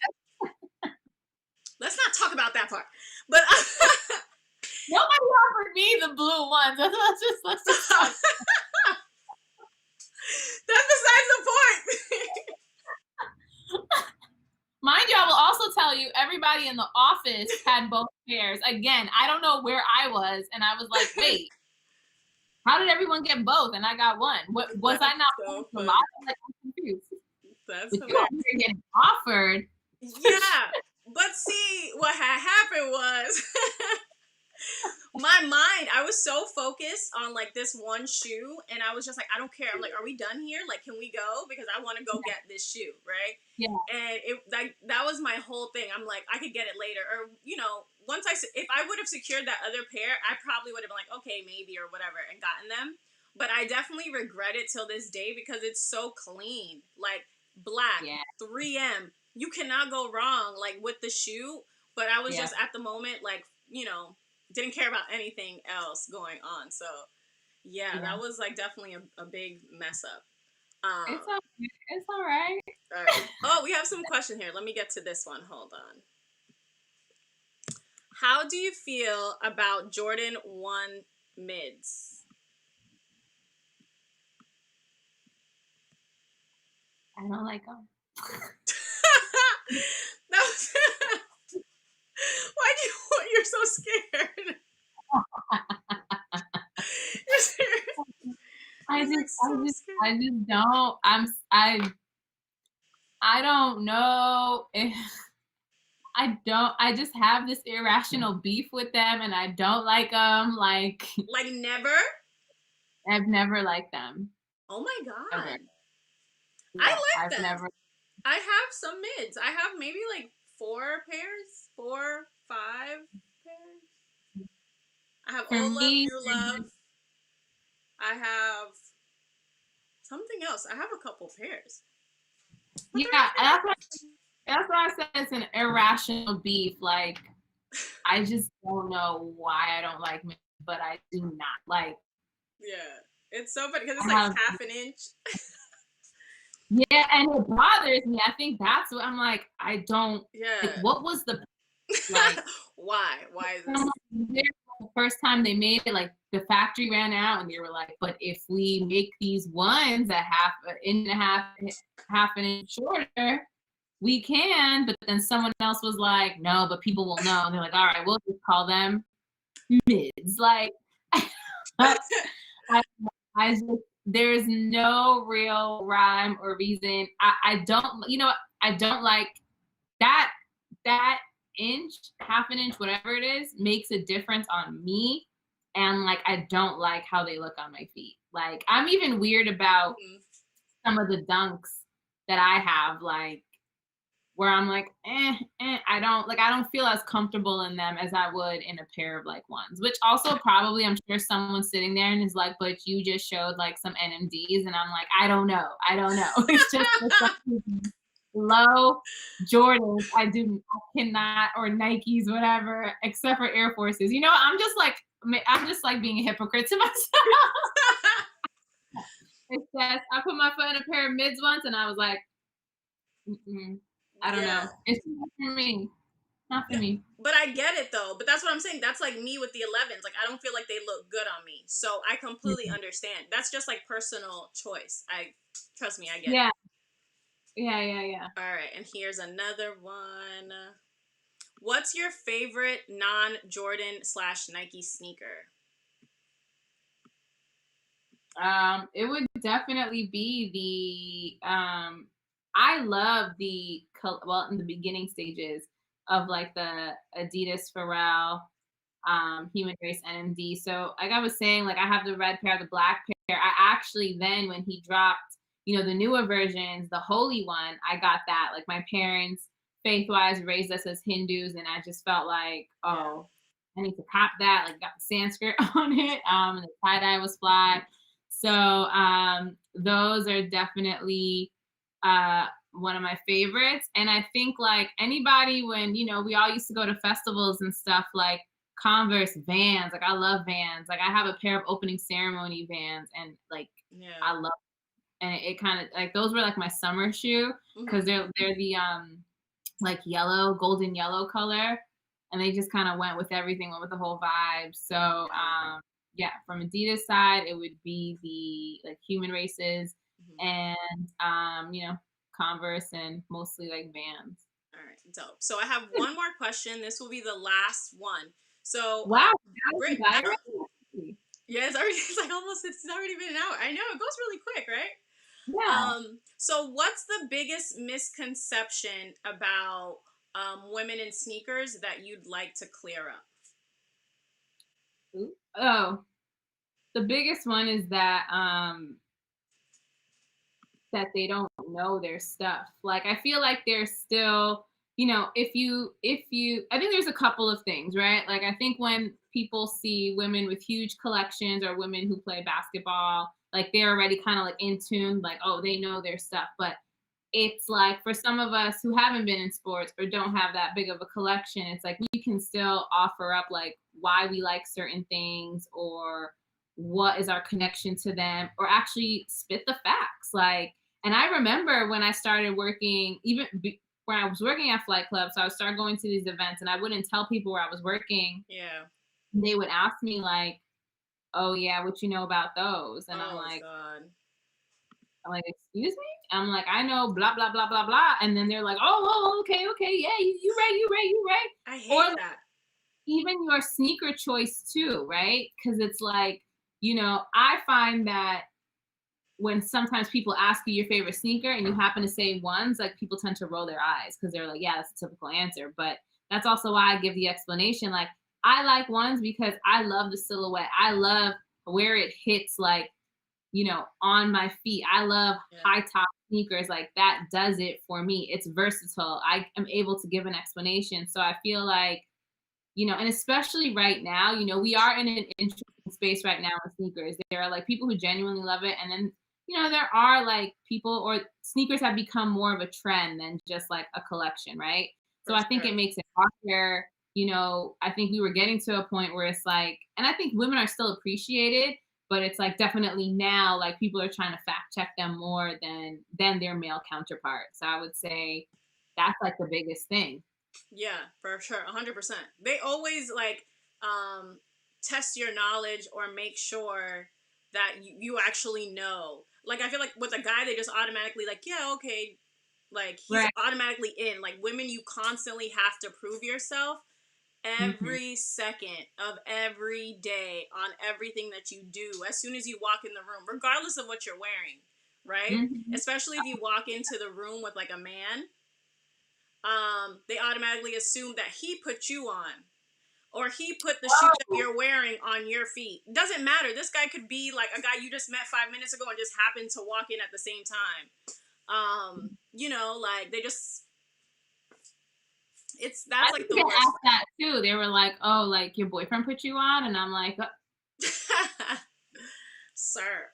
let's not talk about that part. But Nobody offered me the blue ones. Let's just talk. that's besides the point. Mind you, I will also tell you, everybody in the office had both pairs. Again, I don't know where I was, and I was like, wait, how did everyone get both? And I got one. What was That's I not so the funny. lot? Like, I'm confused. That's But you over hilarious. here getting offered. Yeah, but see, what had happened was my mind, I was so focused on like this one shoe, and I was just like, I don't care. I'm like, are we done here? Like, can we go? Because I want to go get this shoe, right? Yeah. And it like that was my whole thing. I'm like, I could get it later, or once if I would have secured that other pair, I probably would have been like, okay, maybe or whatever, and gotten them. But I definitely regret it till this day because it's so clean, like black, Yeah. 3M. You cannot go wrong like with the shoe. But I was Yeah. just at the moment like didn't care about anything else going on. So yeah, that was like definitely a big mess up. It's all right. All right. Oh, we have some question here. Let me get to this one. Hold on. How do you feel about Jordan 1 mids? I don't like them. That was why do you're so scared? You're serious? I You're, like, just so scared. don't. I don't know if I just have this irrational beef with them, and I don't like them. Like never? I've never liked them. Oh my Ever. god. Yeah, I like I've them. never. I have some mids. I have maybe like 4 pairs, 4, 5 pairs. I have For Old Love, me, New Love. I have something else. I have a couple pairs. yeah, that's why I said it's an irrational beef. Like I just don't know why I don't like men, but I do not like. Yeah, it's so funny because it's I like have, half an inch. yeah, and it bothers me. I think that's what I'm like. I don't. Yeah. Like, what was the like? Why? Why is this? The first time they made it, like the factory ran out, and they were like, "But if we make these ones a half an inch and a half an inch shorter, we can." But then someone else was like, "No, but people will know." And they're like, "All right, we'll just call them mids." Like, I, I just there's no real rhyme or reason. I don't, I don't like that inch, half an inch, whatever it is, makes a difference on me. And like, I don't like how they look on my feet. Like, I'm even weird about some of the dunks that I have, like, where I'm like, I don't feel as comfortable in them as I would in a pair of like ones, which also probably I'm sure someone's sitting there and is like, but you just showed like some NMDs. And I'm like, I don't know. It's just low Jordans. I cannot, or Nikes, whatever, except for Air Forces. I'm just like being a hypocrite to myself. It's just, I put my foot in a pair of mids once and I was like, I don't know. It's not for me. Not for me. But I get it though. But that's what I'm saying. That's like me with the 11s. Like I don't feel like they look good on me. So I completely understand. That's just like personal choice. Trust me, I get it. Yeah. All right, and here's another one. What's your favorite non-Jordan / Nike sneaker? It would definitely be the I love the in the beginning stages of like the Adidas Pharrell Human Race NMD. So like I was saying, like I have the red pair, the black pair. I actually then when he dropped, the newer versions, the holy one, I got that. Like my parents faith-wise raised us as Hindus, and I just felt like, oh, I need to cop that. Like got the Sanskrit on it. And the tie dye was fly. So those are definitely one of my favorites. And I think like anybody, when we all used to go to festivals and stuff, like Converse, Vans. Like I love Vans. Like I have a pair of opening ceremony Vans, and like I love. And it kind of like those were like my summer shoe because they're the like yellow, golden yellow color, and they just kind of went with everything, went with the whole vibe. So yeah, from Adidas side, it would be the like Human Races and Converse and mostly like Vans. All right, dope. So I have one more question. This will be the last one. So wow, yeah, it's already it's already been an hour. I know, it goes really quick, right? Yeah. So what's the biggest misconception about women in sneakers that you'd like to clear up? Oh, the biggest one is that that they don't know their stuff. Like I feel like there's still, if you I think there's a couple of things, right? Like I think when people see women with huge collections or women who play basketball, like they're already kind of like in tune, like, oh, they know their stuff. But it's like for some of us who haven't been in sports or don't have that big of a collection, it's like we can still offer up like why we like certain things or what is our connection to them, or actually spit the facts. Like, and I remember when I started working, when I was working at Flight Club, so I would start going to these events and I wouldn't tell people where I was working. Yeah. They would ask me like, oh yeah, what you know about those? And I'm like, God. I'm like, excuse me? I'm like, I know blah, blah, blah, blah, blah. And then they're like, oh, okay, yeah, you right. I hate that. Even your sneaker choice too, right? Because it's like, I find that when sometimes people ask you your favorite sneaker and you happen to say ones, like people tend to roll their eyes because they're like, yeah, that's a typical answer. But that's also why I give the explanation. Like, I like ones because I love the silhouette. I love where it hits, like, on my feet. I love high top sneakers. Like that does it for me. It's versatile. I am able to give an explanation. So I feel like, and especially right now, we are in an interesting space right now with sneakers. There are like people who genuinely love it. And then, there are like people, or sneakers have become more of a trend than just like a collection, right? So I think it makes it harder. I think we were getting to a point where it's like, and I think women are still appreciated, but it's like definitely now, like people are trying to fact check them more than their male counterparts. So I would say that's like the biggest thing. Yeah, for sure, 100%. They always like test your knowledge or make sure that you actually know. Like I feel like with a guy, they just automatically like, yeah, okay, like he's automatically in. Like women, you constantly have to prove yourself every second of every day on everything that you do as soon as you walk in the room, regardless of what you're wearing, right? Especially if you walk into the room with like a man, they automatically assume that he put you on, or he put the shoes that you're wearing on your feet. Doesn't matter. This guy could be like a guy you just met 5 minutes ago and just happened to walk in at the same time. Like they just, that's like the worst. Asked that too. They were like, "Oh, like your boyfriend put you on," and I'm like, "Sir."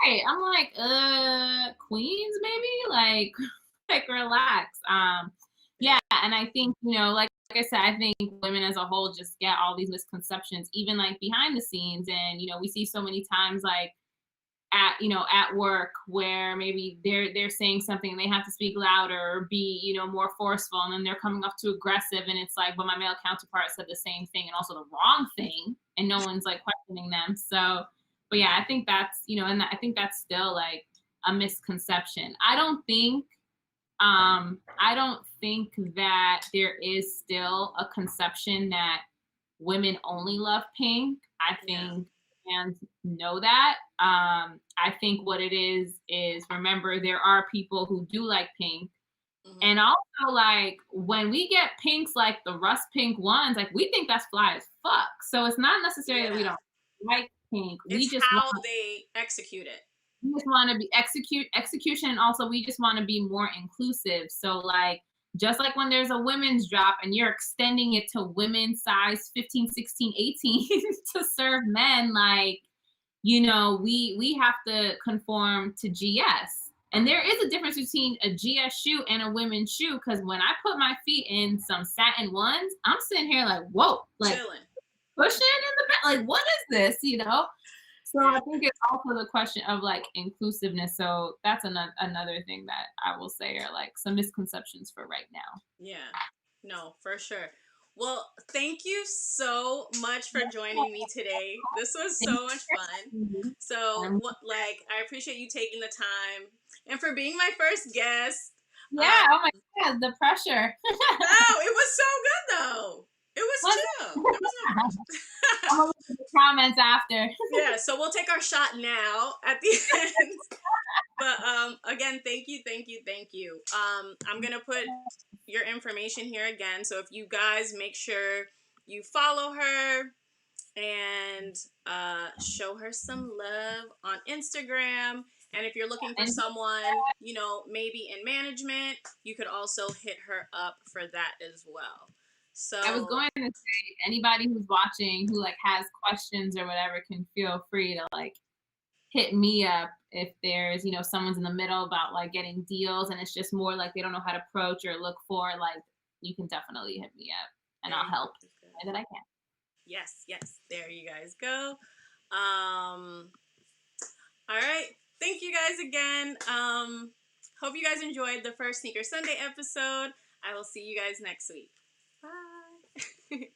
Right. I'm like, Queens, maybe like relax. Yeah, and I think like I said, I think women as a whole just get all these misconceptions, even like behind the scenes, and we see so many times like at work where maybe they're saying something and they have to speak louder or be more forceful, and then they're coming off too aggressive, and it's like, but my male counterpart said the same thing and also the wrong thing, and no one's like questioning them. So, but yeah, I think that's and I think that's still like a misconception. I don't think that there is still a conception that women only love pink. I think fans know that. I think what it is remember there are people who do like pink. And also like when we get pinks like the rust pink ones, like we think that's fly as fuck. So it's not necessarily that we don't like pink. It's we just how they execute it. We just want to be execution, and also we just want to be more inclusive. So like just like when there's a women's drop and you're extending it to women size 15, 16, 18 to serve men, like, you know, we have to conform to GS. And there is a difference between a GS shoe and a women's shoe, because when I put my feet in some satin ones, I'm sitting here like, whoa, like Chilling. pushing in the back, like what is this, you know? So I think it's also the question of like inclusiveness. So that's another thing that I will say are like some misconceptions for right now. Yeah. No, for sure. Well, thank you so much for joining me today. This was Thank so much fun. you. So, what, like, I appreciate you taking the time and for being my first guest. Yeah, oh my God, the pressure. No, it was so good though. It was chill. There was no pressure. I'm gonna look at the comments after. Yeah, so we'll take our shot now at the end. But again, thank you, thank you, thank you. I'm gonna put your information here again. So if you guys make sure you follow her and show her some love on Instagram. And if you're looking for And someone, you know, maybe in management, you could also hit her up for that as well. I was So going to say, anybody who's watching who like has questions or whatever can feel free to like hit me up if there's, you know, someone's in the middle about like getting deals and it's just more like they don't know how to approach or look for, like, you can definitely hit me up and I'll help the way that I can. yes, yes, there you guys go. All right. Thank you guys again. Hope you guys enjoyed the first Sneaker Sunday episode. I will see you guys next week. Bye.